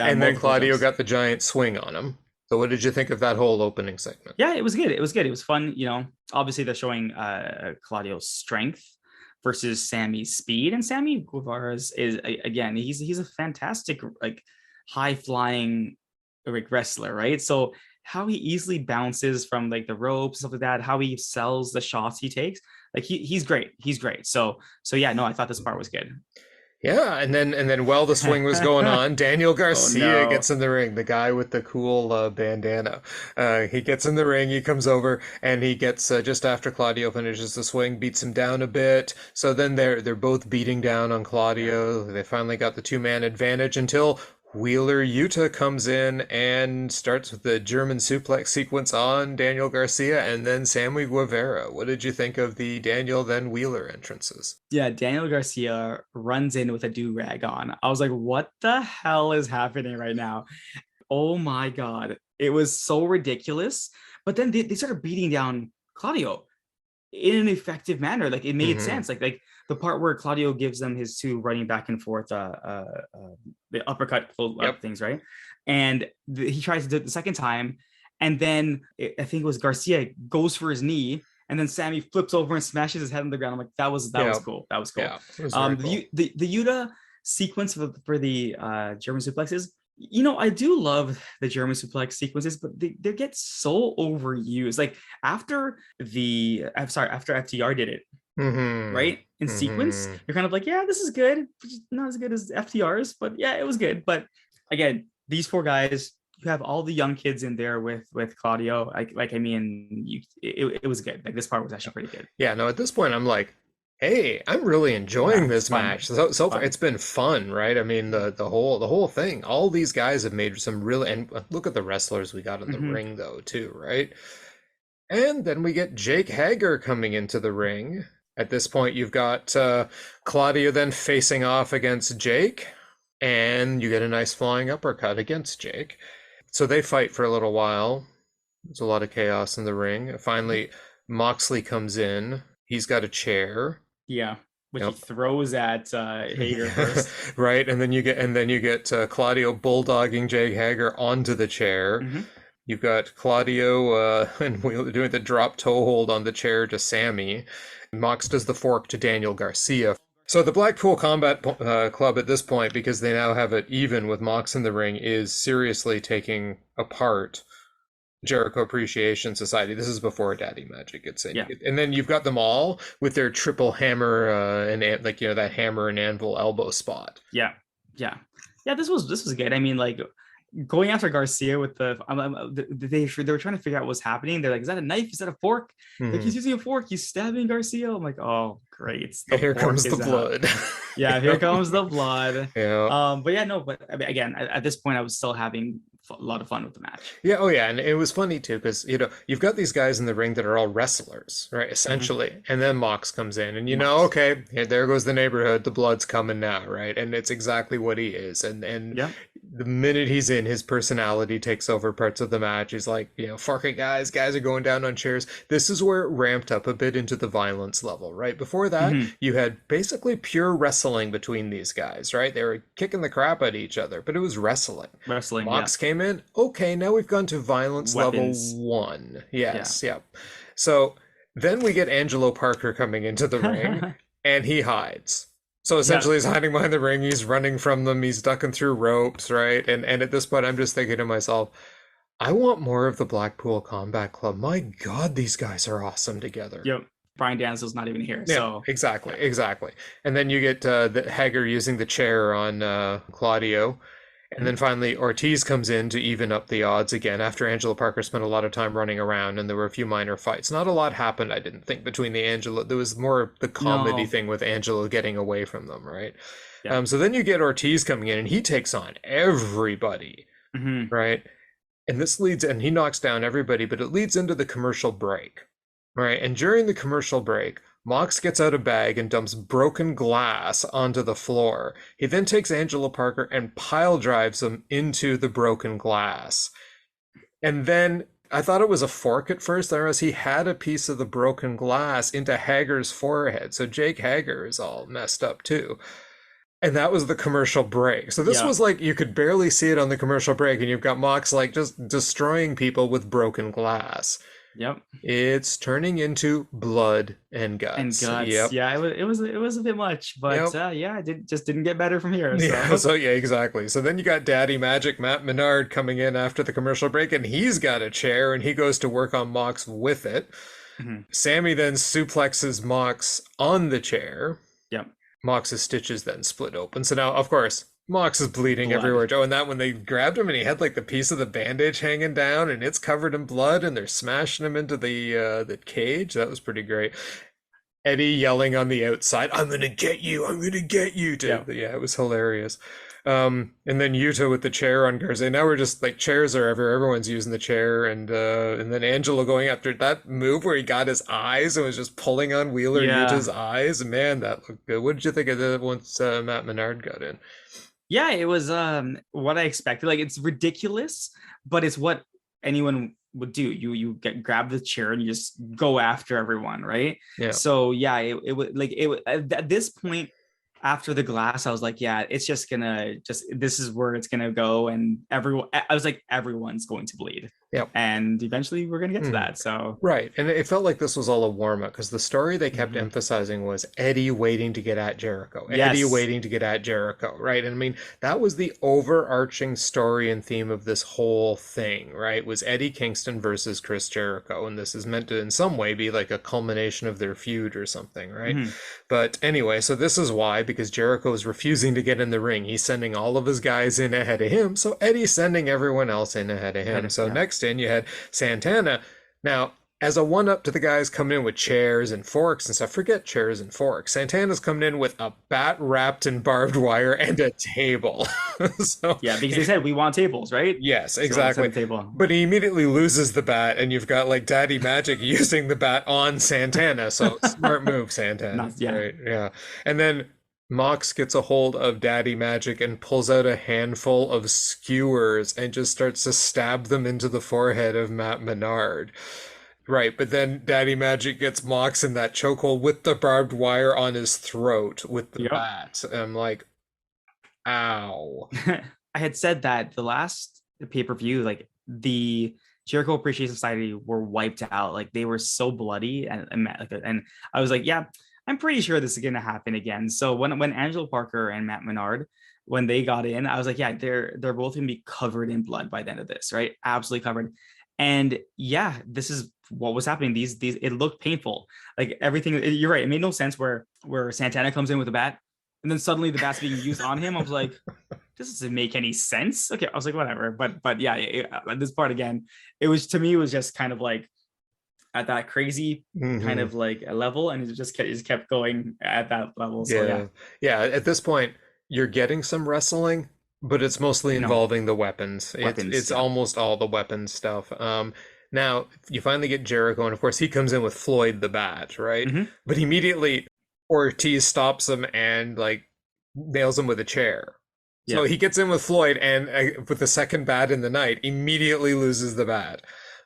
And then Claudio got the giant swing on him. So what did you think of that whole opening segment? Yeah, it was good. It was fun. Obviously they're showing Claudio's strength versus Sami's speed, and Sami Guevara is again, he's a fantastic, like, high flying, like, wrestler, right? So how he easily bounces from, like, the ropes, stuff like that, how he sells the shots he takes, like, he's great. So yeah, no, I thought this part was good. Yeah, and then while the swing was going on, Daniel Garcia gets in the ring, the guy with the cool bandana. He gets in the ring, he comes over, and he gets, just after Claudio finishes the swing, beats him down a bit. So then they're both beating down on Claudio. They finally got the two-man advantage until Wheeler Yuta comes in and starts with the German suplex sequence on Daniel Garcia and then Sami Guevara. What did you think of the Daniel then Wheeler entrances? Yeah, Daniel Garcia runs in with a do-rag on. I was like, what the hell is happening right now? Oh my God. It was so ridiculous. But then they started beating down Claudio in an effective manner. Like, it made sense. Like the part where Claudio gives them his two running back and forth, the uppercut things, right? And he tries to do it the second time, and then I think it was Garcia goes for his knee, and then Sami flips over and smashes his head on the ground. I'm like, that was cool. That was cool. Yeah, it was cool. The Yuta sequence for the German suplexes. I do love the German suplex sequences, but they get so overused. Like, after FTR did it, right, in sequence, you're kind of like, yeah, this is good, not as good as FTR's, but yeah, it was good. But again, these four guys, you have all the young kids in there with Claudio. It was good. Like, this part was actually pretty good. Yeah, no, at this point I'm like, Hey, I'm really Yeah, enjoying it's this fun. match. So far Fun. it's been fun, right? I mean, the whole thing. All these guys have made some really, and look at the wrestlers we got in the Hmm. ring though, too, right? And then we get Jake Hager coming into the ring. At this point, you've got Claudio then facing off against Jake, and you get a nice flying uppercut against Jake. So they fight for a little while. There's a lot of chaos in the ring. Finally, Moxley comes in. He's got a chair. Yeah, which he Yep. throws at Hager first. Right, and then you get Claudio bulldogging Jake Hager onto the chair. Hmm. You've got Claudio and Wheeler doing the drop toe hold on the chair to Sami. Mox does the fork to Daniel Garcia. So the Blackpool Combat Club at this point, because they now have it even with Mox in the ring, is seriously taking apart Jericho Appreciation Society. This is before Daddy Magic gets in. Yeah, And then you've got them all with their triple hammer and like that hammer and anvil elbow spot. yeah, yeah. This was good. I mean, like going after Garcia with they were trying to figure out what's happening. They're like, is that a knife? Is that a fork? Like Mm-hmm. he's using a fork. He's stabbing Garcia. I'm like, oh great, the Here fork comes the is out. blood. Yeah, here comes the blood. Yeah. But yeah, no, but I mean, again, at this point, I was still having a lot of fun with the match. Yeah, oh yeah, and it was funny too because you've got these guys in the ring that are all wrestlers, right? Hmm. Essentially, and then Mox comes in, and Mox. okay, yeah, there goes the neighborhood. The blood's coming now, right? And it's exactly what he is, and Yeah. the minute he's in, his personality takes over parts of the match. He's like, fuck it, guys are going down on chairs. This is where it ramped up a bit into the violence level, right? Before that, Hmm. you had basically pure wrestling between these guys, right? They were kicking the crap at each other, but it was wrestling. Wrestling. Yeah. Mox came in. Okay, now we've gone to violence level Weapons. 1. Yeah. Yes, yep. So then we get Angelo Parker coming into the ring, and he hides. So Yeah. essentially, he's hiding behind the ring. He's running from them. He's ducking through ropes, right? And at this point, I'm just thinking to myself, I want more of the Blackpool Combat Club. My God, these guys are awesome together. Yep. Brian Danzel's not even here. Yeah, So exactly, yeah. exactly. And then you get the Hager using the chair on Claudio. And then Mhm. finally, Ortiz comes in to even up the odds again after Angelo Parker spent a lot of time running around and there were a few minor fights. Not a lot happened, I didn't think, between the Angelo. There was more of the comedy No. thing with Angelo getting away from them, right? Yeah. So then you get Ortiz coming in and he takes on everybody, Hmm. right? And this leads, and he knocks down everybody, but it leads into the commercial break, right? And during the commercial break, Mox gets out a bag and dumps broken glass onto the floor. He then takes Angelo Parker and pile drives him into the broken glass. And then I thought it was a fork at first. I realized he had a piece of the broken glass into Hager's forehead. So Jake Hager is all messed up too. And that was the commercial break. So this Yeah. was like you could barely see it on the commercial break, and you've got Mox like just destroying people with broken glass. Yep. It's turning into blood and And guts. guts. Yep. Yeah. It was a bit much, but Yep. yeah, it didn't get better from here. Yeah, So so yeah, exactly. So then you got Daddy Magic Matt Menard coming in after the commercial break, and he's got a chair and he goes to work on Mox with it. mhm. Sami then suplexes Mox on the chair. Yep. Mox's stitches then split open. So now, of course, Mox is bleeding Blood. everywhere. Oh, and that when they grabbed him and he had like the piece of the bandage hanging down and it's covered in blood and they're smashing him into the cage. That was pretty great. Eddie yelling on the outside, "I'm gonna get you! I'm gonna get you!" Yeah. Yeah, it was hilarious. And then Yuta with the chair on Garza. Now we're just like chairs are everywhere. Everyone's using the chair, and then Angelo going after that move where he got his eyes and was just pulling on Wheeler Yeah. Yuta's eyes. Man, that looked good. What did you think of that once Matt Menard got in? Yeah, it was what I expected. Like it's ridiculous, but it's what anyone would do. Grab the chair and you just go after everyone, right? Yeah. So yeah, it was like at this point after the glass, I was like, yeah, it's just gonna this is where it's gonna go, and everyone. I was like, everyone's going to bleed. Yep. And eventually we're gonna get to that. So Right. And it felt like this was all a warm up because the story they kept mhm. emphasizing was Eddie waiting to get at Jericho. Eddie Yes. waiting to get at Jericho. Right. And I mean, that was the overarching story and theme of this whole thing, right? Was Eddie Kingston versus Chris Jericho. And this is meant to, in some way, be like a culmination of their feud or something, right? Mhm. But anyway, so this is why, because Jericho is refusing to get in the ring. He's sending all of his guys in ahead of him. So Eddie's sending everyone else in ahead of him. So Yeah. next in, you had Santana. Now, as a one-up to the guys coming in with chairs and forks and stuff, forget chairs and forks. Santana's coming in with a bat wrapped in barbed wire and a table. So Yeah, because they said we want tables, right? yes, So let's set exactly. the table. But he immediately loses the bat, and you've got like Daddy Magic using the bat on Santana. So smart move, Santana. Yeah. Right? Yeah. And then Mox gets a hold of Daddy Magic and pulls out a handful of skewers and just starts to stab them into the forehead of Matt Menard. Right, but then Daddy Magic gets Mox in that chokehold with the barbed wire on his throat with the bat. And I'm like, ow. I had said that the last pay-per-view, like the Jericho Appreciation Society were wiped out. Like they were so bloody, and I was like, yeah, I'm pretty sure this is gonna happen again. So when Angelo Parker and Matt Menard, when they got in, I was like, yeah, they're both gonna be covered in blood by the end of this, right? Absolutely covered. And yeah, this is what was happening. These it looked painful. Like everything, you're right. It made no sense where Santana comes in with a bat, and then suddenly the bat's being used on him. I was like, this doesn't make any sense. Okay, I was like, whatever. But yeah, this part again, it was, to me, it was just kind of like at that crazy kind of like a level, and it just kept going at that level. So yeah. At this point, you're getting some wrestling, but it's mostly involving the weapons. It's almost all the weapons stuff. Now you finally get Jericho, and of course he comes in with Floyd the Bat, right? But immediately Ortiz stops him and like nails him with a chair. So he gets in with Floyd, and with the second bat in the night, immediately loses the bat.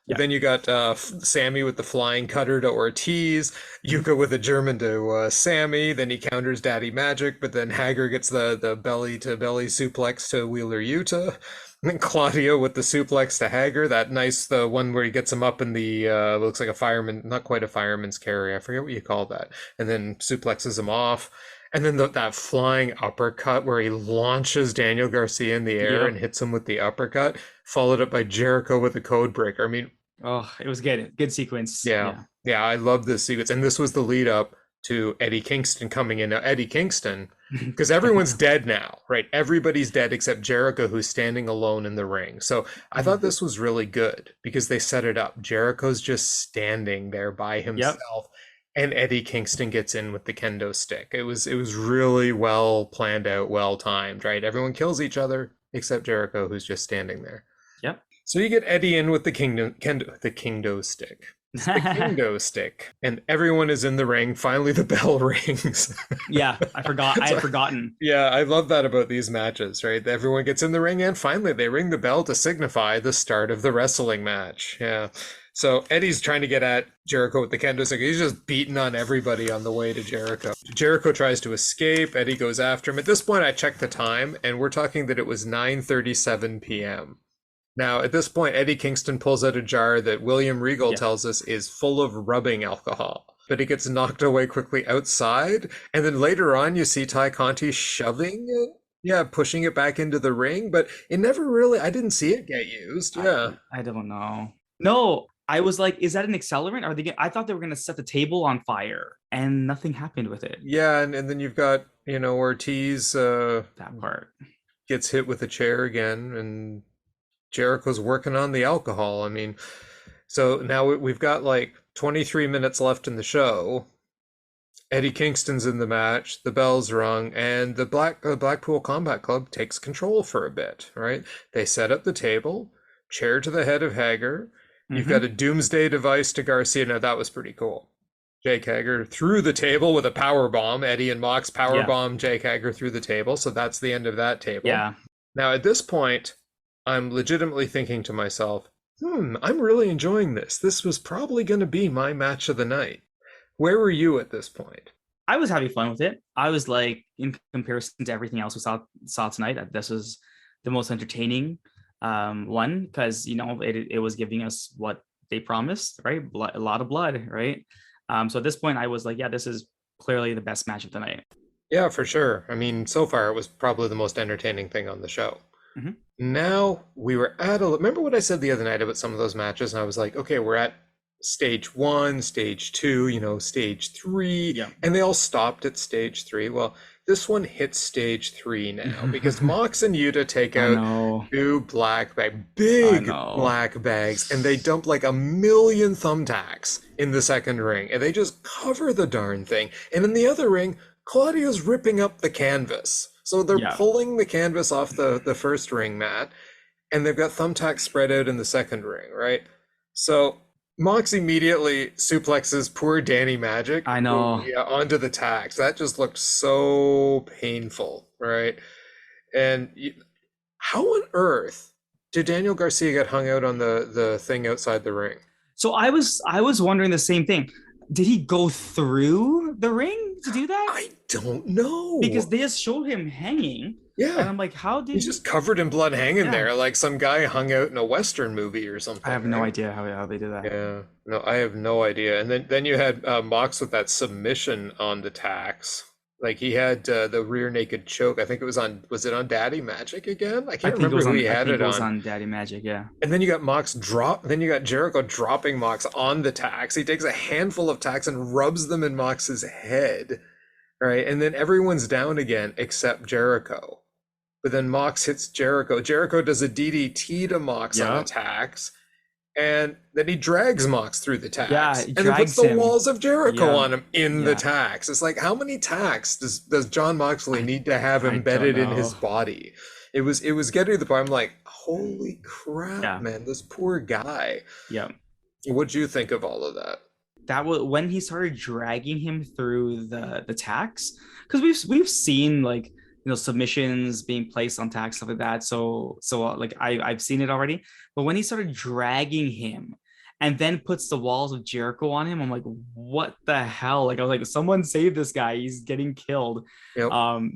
But then you got Sami with the flying cutter to Ortiz, Yuka with a German to Sami, then he counters Daddy Magic, but then Hager gets the belly-to-belly suplex to Wheeler Yuta, and then Claudio with the suplex to Hager, that nice, the one where he gets him up in the, looks like a fireman, not quite a fireman's carry, I forget what you call that, and then suplexes him off. And then that flying uppercut where he launches Daniel Garcia in the air and hits him with the uppercut, followed up by Jericho with the code breaker. I mean, oh, it was good. Good sequence. Yeah, I love this sequence. And this was the lead up to Eddie Kingston coming in. Now, Eddie Kingston, because everyone's dead now, right? Everybody's dead except Jericho, who's standing alone in the ring. So I thought this was really good because they set it up. Jericho's just standing there by himself. And Eddie Kingston gets in with the kendo stick. It was really well planned out, well timed, right? Everyone kills each other except Jericho, who's just standing there. Yep. So you get Eddie in with the kendo stick. It's the kendo stick. And everyone is in the ring. Finally, the bell rings. Yeah, I forgot. I had forgotten. Yeah, I love that about these matches, right? Everyone gets in the ring, and finally they ring the bell to signify the start of the wrestling match. Yeah. So Eddie's trying to get at Jericho with the kendo stick. He's just beating on everybody on the way to Jericho. Jericho tries to escape. Eddie goes after him. At this point, I checked the time, and we're talking that it was 9:37 p.m. Now, at this point, Eddie Kingston pulls out a jar that William Regal tells us is full of rubbing alcohol. But it gets knocked away quickly outside. And then later on, you see Ty Conti shoving it. Yeah, pushing it back into the ring. But it never really, I didn't see it get used. Yeah. I don't know. No. I was like, is that an accelerant? Are they? I thought they were going to set the table on fire, and nothing happened with it. Yeah, and then you've got, Ortiz. That part gets hit with a chair again, and Jericho's working on the alcohol. I mean, so now we've got like 23 minutes left in the show. Eddie Kingston's in the match. The bell's rung, and the Blackpool Combat Club takes control for a bit. Right? They set up the table, chair to the head of Hager. You've got a doomsday device to Garcia. Now, that was pretty cool. Jake Hager through the table with a power bomb. Eddie and Mox power bomb Jake Hager through the table. So that's the end of that table. Yeah. Now, at this point, I'm legitimately thinking to myself, I'm really enjoying this. This was probably going to be my match of the night. Where were you at this point? I was having fun with it. I was like, in comparison to everything else we saw tonight, this was the most entertaining one, because it was giving us what they promised, right? A lot of blood, right? So at this point I was like, yeah, this is clearly the best match of the night. Yeah, for sure. I mean, so far it was probably the most entertaining thing on the show. Now we were at remember what I said the other night about some of those matches, and I was like, okay, we're at stage 1, stage 2, stage 3, and they all stopped at stage 3. Well, This one hits stage 3 now because Mox and Yuta take out two big black bags, and they dump like 1,000,000 thumbtacks in the second ring, and they just cover the darn thing. And in the other ring, Claudio's ripping up the canvas. So they're pulling the canvas off the first ring mat, and they've got thumbtacks spread out in the second ring, right? So Mox immediately suplexes poor Danny Magic onto the tacks. That just looked so painful, right? And how on earth did Daniel Garcia get hung out on the thing outside the ring? So I was wondering the same thing. Did he go through the ring to do that? I don't know. Because they just showed him hanging. Yeah. And I'm like, how did he's just covered in blood hanging there, like some guy hung out in a Western movie or something. I have no idea how they did that. Yeah. No, I have no idea. And then you had Mox with that submission on the tacks. Like he had the rear naked choke. I think it was on Daddy Magic again? I can't remember who he had it on. It was on Daddy Magic, yeah. And then you got then you got Jericho dropping Mox on the tacks. He takes a handful of tacks and rubs them in Mox's head. Right? And then everyone's down again except Jericho. But then Mox hits Jericho. Jericho does a DDT to Mox on the tacks. And then he drags Mox through the tacks. Yeah, and then puts the walls of Jericho on him in the tacks. It's like, how many tacks does Jon Moxley need to have embedded in his body? It was getting to the point I'm like, holy crap, man, this poor guy. Yeah. What'd you think of all of that? That was when he started dragging him through the tacks, because we've seen like, you know, submissions being placed on tacks, stuff like that. So like I've seen it already. But when he started dragging him and then puts the walls of Jericho on him, I'm like, what the hell? Like I was like, someone save this guy. He's getting killed. Yep.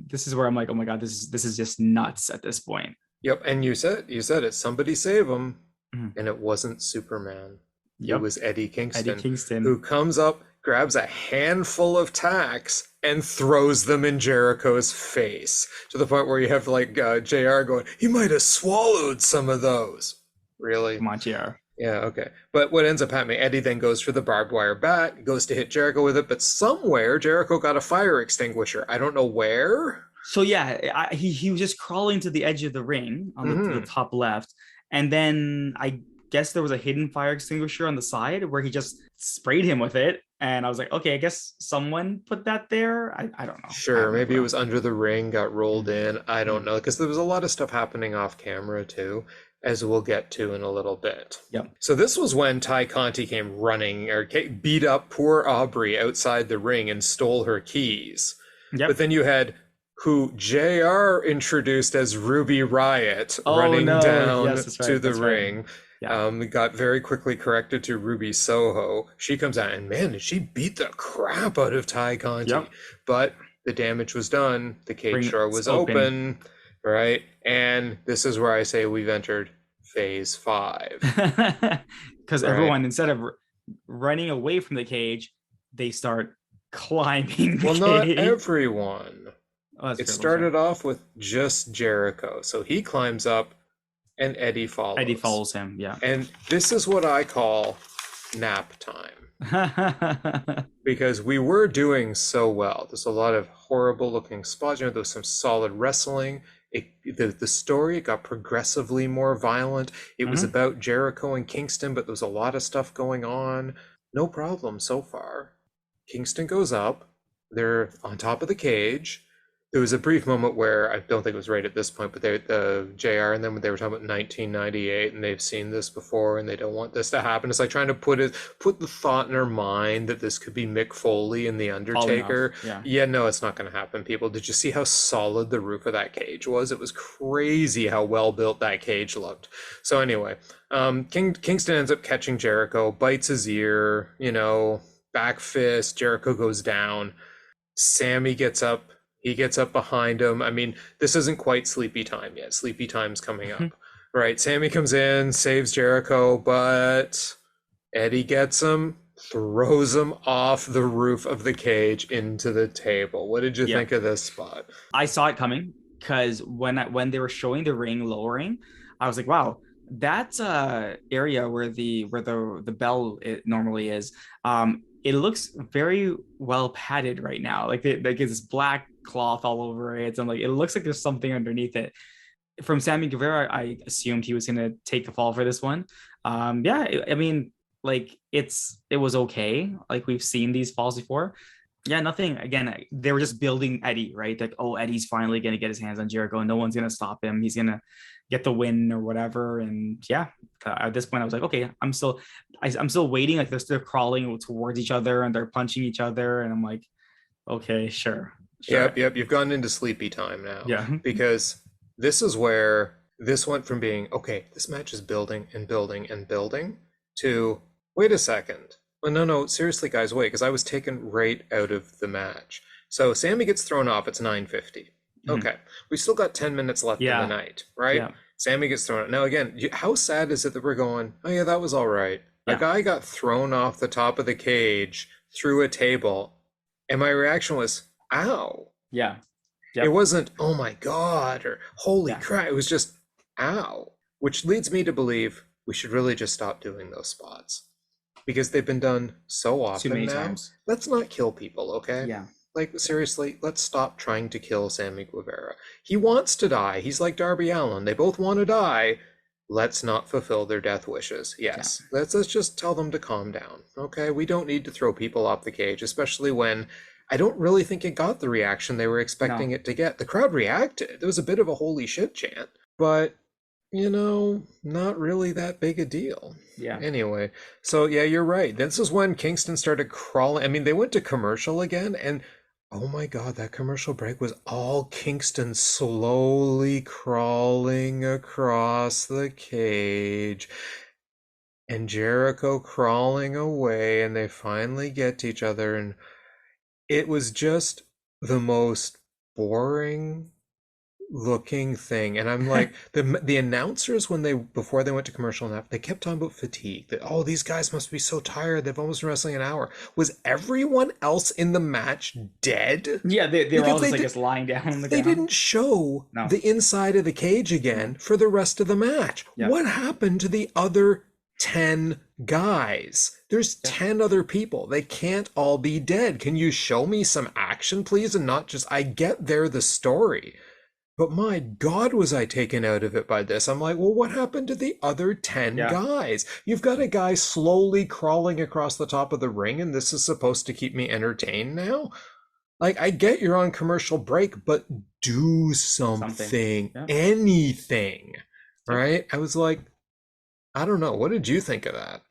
This is where I'm like, oh my God, this is just nuts at this point. Yep. And you said it. Somebody save him. Mm-hmm. And it wasn't Superman. Yep. It was Eddie Kingston, who comes up, grabs a handful of tacks and throws them in Jericho's face, to the point where you have like JR going, he might have swallowed some of those. Really? Come on, JR. Yeah, okay. But what ends up happening, Eddie then goes for the barbed wire bat, goes to hit Jericho with it, but somewhere Jericho got a fire extinguisher. I don't know where. So yeah, he was just crawling to the edge of the ring on the top left, and then I guess there was a hidden fire extinguisher on the side where he just sprayed him with it. And I was like, okay, I guess someone put that there. I don't know. Sure, maybe it was under the ring, got rolled in. I don't know, because there was a lot of stuff happening off camera too, as we'll get to in a little bit. Yep. So this was when Ty Conti came running, or beat up poor Aubrey outside the ring and stole her keys. Yep. But then you had who JR introduced as Ruby Riott running down to the ring. Right. Yeah. Got very quickly corrected to Ruby Soho. She comes out and man, did she beat the crap out of Ty Conti. Yep. But the damage was done. The cage door was open, right? And this is where I say we've entered phase 5. Because everyone, instead of running away from the cage, they start climbing the cage. Not everyone. It started off with just Jericho. So he climbs up, and Eddie follows. Eddie follows him, yeah. And this is what I call nap time. Because we were doing so well. There's a lot of horrible looking spots. You know, there was some solid wrestling. The story got progressively more violent. It was about Jericho and Kingston, but there was a lot of stuff going on. No problem so far. Kingston goes up. They're on top of the cage. There was a brief moment where I don't think it was right at this point, but JR and them, they were talking about 1998, and they've seen this before, and they don't want this to happen. It's like trying to put the thought in their mind that this could be Mick Foley and the Undertaker. Yeah, no, it's not going to happen. People, did you see how solid the roof of that cage was? It was crazy how well built that cage looked. So anyway, Kingston ends up catching Jericho, bites his ear, back fist. Jericho goes down. Sami gets up. He gets up behind him. I mean, this isn't quite sleepy time yet. Sleepy time's coming up, right? Sami comes in, saves Jericho, but Eddie gets him, throws him off the roof of the cage into the table. What did you think of this spot? I saw it coming, because when they were showing the ring lowering, I was like, wow, that area where the bell normally is, it looks very well padded right now. Like they get this black cloth all over it. So I'm like, it looks like there's something underneath it. From Sami Guevara, I assumed he was gonna take the fall for this one. I mean, like it was okay. Like we've seen these falls before. Yeah, nothing. Again, they were just building Eddie, right? Like, oh, Eddie's finally gonna get his hands on Jericho, and no one's gonna stop him. He's gonna get the win or whatever. And yeah, at this point, I was like, okay, I'm still waiting. Like they're crawling towards each other and they're punching each other, and I'm like, okay, sure. Yep. You've gone into sleepy time now. Yeah, because this is where this went from being, okay, this match is building and building and building, to, wait a second. Well, no, seriously, guys, wait, because I was taken right out of the match. So Sami gets thrown off, it's 9:50. Okay, we still got 10 minutes left in the night, right? Yeah. Sami gets thrown out. Now, again, how sad is it that we're going, oh yeah, that was all right. Yeah. A guy got thrown off the top of the cage through a table, and my reaction was, ow. Yeah. Yep. It wasn't, oh my God, or holy crap. It was just, ow. Which leads me to believe we should really just stop doing those spots. Because they've been done so often. Too many times. Let's not kill people, okay? Yeah. Like, seriously, let's stop trying to kill Sami Guevara. He wants to die. He's like Darby Allin. They both want to die. Let's not fulfill their death wishes. Yes. Yeah. Let's just tell them to calm down, okay? We don't need to throw people off the cage, especially when I don't really think it got the reaction they were expecting it to get. The crowd reacted. There was a bit of a holy shit chant. But, not really that big a deal. Yeah. Anyway, so yeah, you're right. This is when Kingston started crawling. I mean, they went to commercial again, and oh my God, that commercial break was all Kingston slowly crawling across the cage and Jericho crawling away, and they finally get to each other, and it was just the most boring looking thing. And I'm like, the announcers, before they went to commercial, and they kept talking about fatigue, that, oh, these guys must be so tired, they've almost been wrestling an hour. Was everyone else in the match dead? Yeah, they were all just lying down on the ground. They didn't show the inside of the cage again for the rest of the match. What happened to the other 10 guys? There's 10 other people. They can't all be dead. Can you show me some action, please? And not just, I get they're the story, but my God, was I taken out of it by this. I'm like, well, what happened to the other 10 guys? You've got a guy slowly crawling across the top of the ring, and this is supposed to keep me entertained now? Like, I get you're on commercial break, but do something. Anything, right? I was like, I don't know. What did you think of that?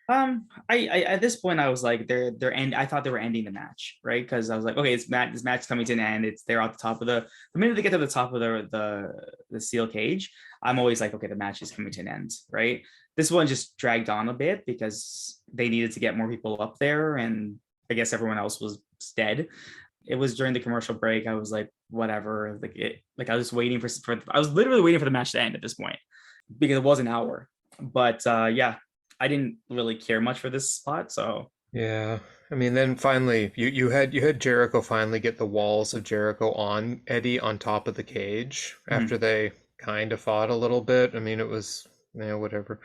I at this point I was like, I thought they were ending the match, right? Because I was like, okay, this match coming to an end. They're at the top of the minute they get to the top of the steel cage, I'm always like, okay, the match is coming to an end, right? This one just dragged on a bit because they needed to get more people up there, and I guess everyone else was dead. It was during the commercial break. I was like, whatever. I was waiting I was literally waiting for the match to end at this point because it was an hour. But I didn't really care much for this spot, so yeah. I mean, then finally you had Jericho finally get the walls of Jericho on Eddie on top of the cage after they kind of fought a little bit. I mean, it was whatever.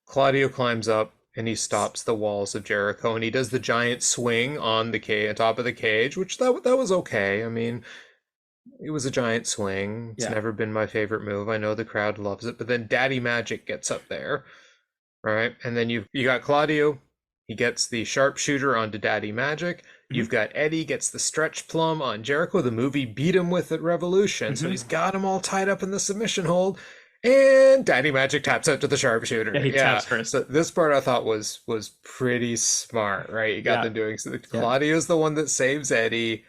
Claudio climbs up and he stops the walls of Jericho, and he does the giant swing on the top of the cage, which that was okay. I mean, it was a giant swing. It's never been my favorite move. I know the crowd loves it, but then Daddy Magic gets up there. Right, and then you got Claudio, he gets the sharpshooter onto Daddy Magic. You've got Eddie gets the stretch plum on Jericho. The movie beat him with at Revolution, so he's got him all tied up in the submission hold. And Daddy Magic taps out to the sharpshooter. Yeah, he taps first. So this part I thought was pretty smart, right? You got them doing so. Claudio's the one that saves Eddie.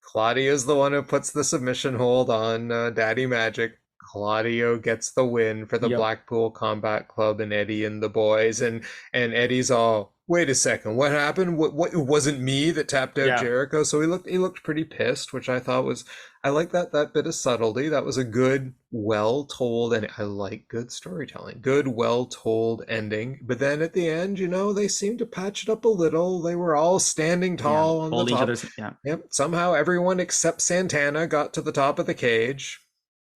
Claudio's the one who puts the submission hold on Daddy Magic. Claudio gets the win for the Blackpool Combat Club and Eddie and the boys, and Eddie's all, wait a second, what happened? What it wasn't me that tapped out Jericho? So he looked pretty pissed, which I thought was, I like that bit of subtlety. That was a good, well told, and I like good storytelling, good, well told ending. But then at the end, they seemed to patch it up a little. They were all standing tall on the top. Yep. Somehow everyone except Santana got to the top of the cage.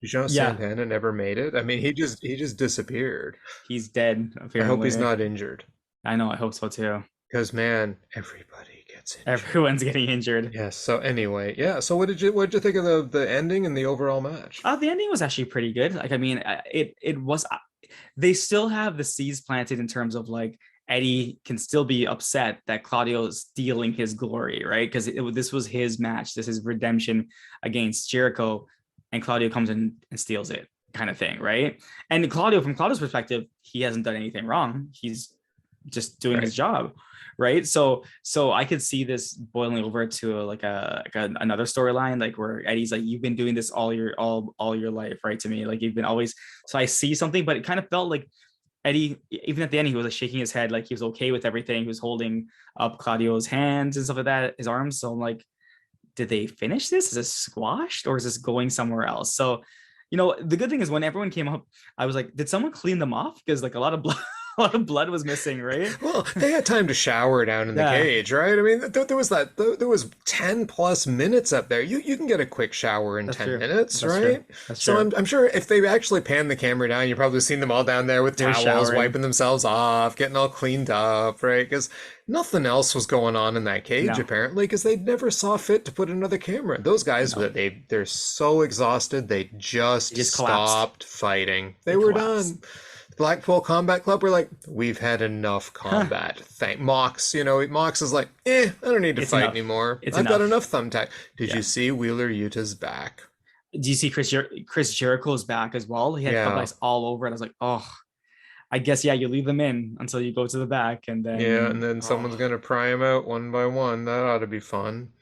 Santana never made it. I mean, he just disappeared. He's dead. Apparently. I hope he's not injured. I know. I hope so too. Because man, everybody gets injured. Everyone's getting injured. Yes. So anyway, yeah. So what did you think of the ending and the overall match? The ending was actually pretty good. Like, I mean, it was. They still have the seeds planted in terms of like Eddie can still be upset that Claudio is stealing his glory, right? Because this was his match. This is redemption against Jericho, and Claudio comes in and steals it, kind of thing, right? And Claudio, from Claudio's perspective, he hasn't done anything wrong. He's just doing his job, right? So I could see this boiling over to another storyline, like where Eddie's like, you've been doing this all your life, right? To me, like you've been always. So I see something, but it kind of felt like Eddie, even at the end, he was like shaking his head, like he was okay with everything. He was holding up Claudio's hands and stuff like that, his arms. So I'm like, did they finish this? Is this squashed or is this going somewhere else? So, the good thing is when everyone came up, I was like, did someone clean them off? Because like a lot of blood. A lot of blood was missing, right? Well, they had time to shower down in the cage, right? I mean, there was 10 plus minutes up there. You can get a quick shower in 10 minutes, That's right? That's so true. I'm sure if they actually panned the camera down, you've probably seen them all down there with towels, wiping themselves off, getting all cleaned up, right? Because nothing else was going on in that cage, apparently, because they never saw fit to put another camera. Those guys, they're so exhausted, they just stopped fighting. They were done. Blackpool Combat Club were like, we've had enough combat. Thank Mox, Mox is like, I don't need to fight anymore. I've got enough thumbtack. Did you see Wheeler Yuta's back? Do you see Chris Jericho's back as well? He had thumbtacks all over it. I was like, oh, I guess, you leave them in until you go to the back. And then and then someone's going to pry them out one by one. That ought to be fun.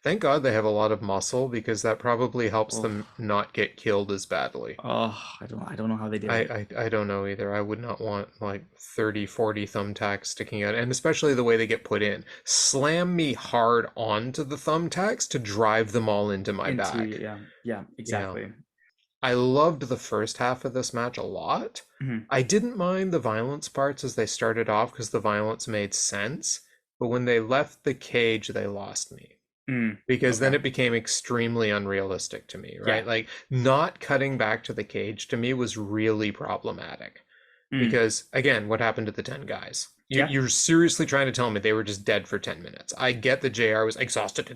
Thank God they have a lot of muscle, because that probably helps them not get killed as badly. Oh, I don't know how they did it. I don't know either. I would not want like 30, 40 thumbtacks sticking out, and especially the way they get put in. Slam me hard onto the thumbtacks to drive them all into my back. Yeah, exactly. Yeah. I loved the first half of this match a lot. Mm-hmm. I didn't mind the violence parts as they started off because the violence made sense, but when they left the cage, they lost me. Because then it became extremely unrealistic to me, right? Like not cutting back to the cage to me was really problematic. Because again, what happened to the 10 guys? You're seriously trying to tell me they were just dead for 10 minutes. I get that JR was exhausted,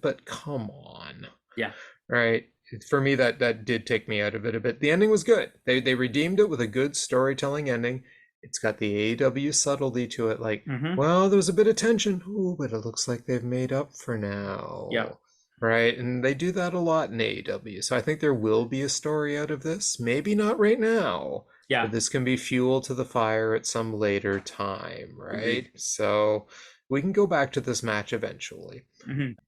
but come on. Yeah. Right? For me, that did take me out of it a bit. The ending was good. They redeemed it with a good storytelling ending. It's got the AEW subtlety to it, like, well, there was a bit of tension. Ooh, but it looks like they've made up for now. Yeah. Right? And they do that a lot in AEW. So I think there will be a story out of this. Maybe not right now. Yeah. But this can be fuel to the fire at some later time, right? So we can go back to this match eventually.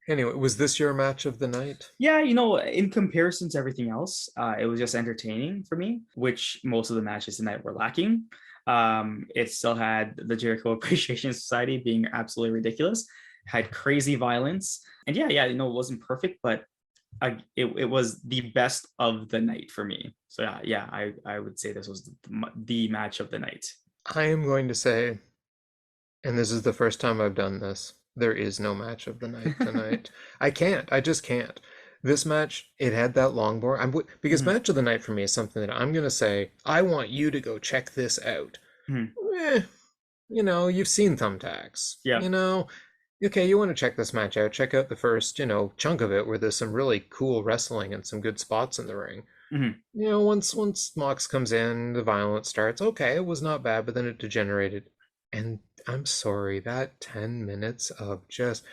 Anyway, was this your match of the night? Yeah, in comparison to everything else, it was just entertaining for me, which most of the matches tonight were lacking. It still had the Jericho Appreciation Society being absolutely ridiculous, had crazy violence, and it wasn't perfect, but it was the best of the night for me. So I would say this was the match of the night. I am going to say, and this is the first time I've done this, there is no match of the night tonight. I just can't. This match, it had that long bore. Because match of the night for me is something that I'm going to say, I want you to go check this out. You've seen Thumbtacks. Yeah. Okay, you want to check this match out. Check out the first, chunk of it where there's some really cool wrestling and some good spots in the ring. Once Mox comes in, the violence starts. Okay, it was not bad, but then it degenerated. And I'm sorry, that 10 minutes of just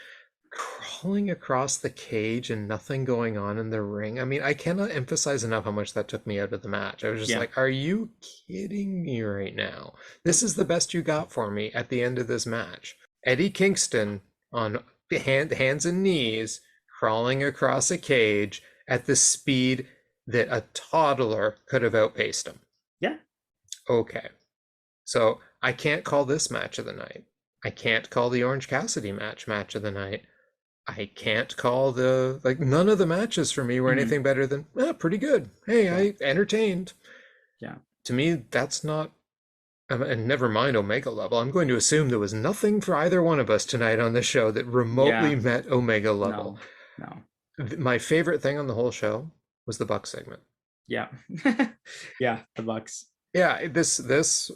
crawling across the cage and nothing going on in the ring. I mean, I cannot emphasize enough how much that took me out of the match. I was just like, are you kidding me right now? This is the best you got for me at the end of this match. Eddie Kingston on hands and knees crawling across a cage at the speed that a toddler could have outpaced him. Yeah. Okay. So I can't call this match of the night. I can't call the Orange Cassidy match of the night. I can't call none of the matches for me were anything better than, pretty good. Hey, I entertained. Yeah. To me, that's not, and never mind Omega level. I'm going to assume there was nothing for either one of us tonight on this show that remotely met Omega level. No. My favorite thing on the whole show was the Bucks segment. Yeah. Yeah, the Bucks. Yeah, this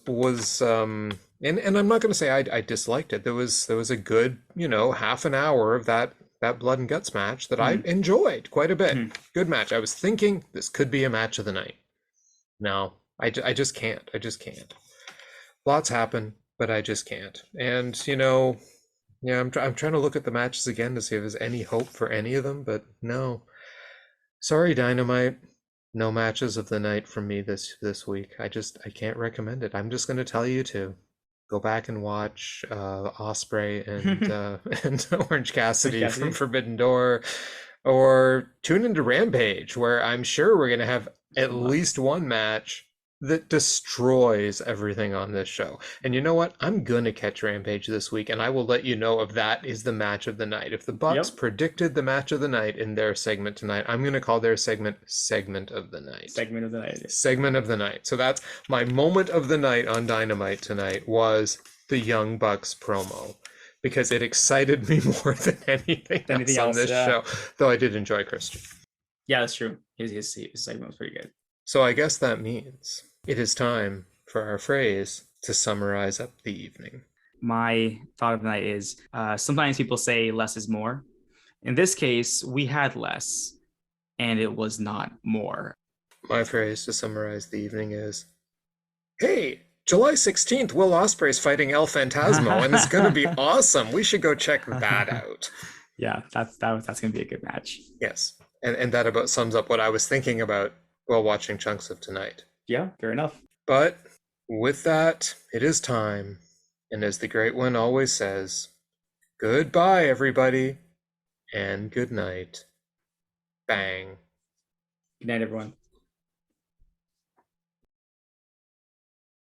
was and I'm not going to say I disliked it. There was a good, half an hour of that blood and guts match that I Mhm. enjoyed quite a bit. Mhm. Good match. I was thinking this could be a match of the night. No, I just can't. I just can't. Lots happen, but I just can't. And yeah, I'm trying to look at the matches again to see if there's any hope for any of them, but no. Sorry, Dynamite. No matches of the night from me this week. I can't recommend it. I'm just going to tell you to go back and watch Osprey and and Orange Orange Cassidy from Cassidy. Forbidden Door, or tune into Rampage, where I'm sure we're going to have at least one match that destroys everything on this show. And you know what? I'm going to catch Rampage this week, and I will let you know if that is the match of the night. If the Bucks Yep. predicted the match of the night in their segment tonight, I'm going to call their segment of the night. Segment of the night. Segment of the night. So that's my moment of the night on Dynamite tonight, was the Young Bucks promo, because it excited me more than anything else on this show. Though I did enjoy Christian. Yeah, that's true. His segment was pretty good. So I guess that means it is time for our phrase to summarize up the evening. My thought of the night is sometimes people say less is more. In this case, we had less, and it was not more. My phrase to summarize the evening is, hey, July 16th, Will Ospreay's fighting El Phantasmo, and it's going to be awesome. We should go check that out. Yeah, that's going to be a good match. Yes, and that about sums up what I was thinking about while watching chunks of tonight. Yeah, fair enough. But with that, it is time. And as the Great One always says, goodbye, everybody, and good night. Bang. Good night, everyone.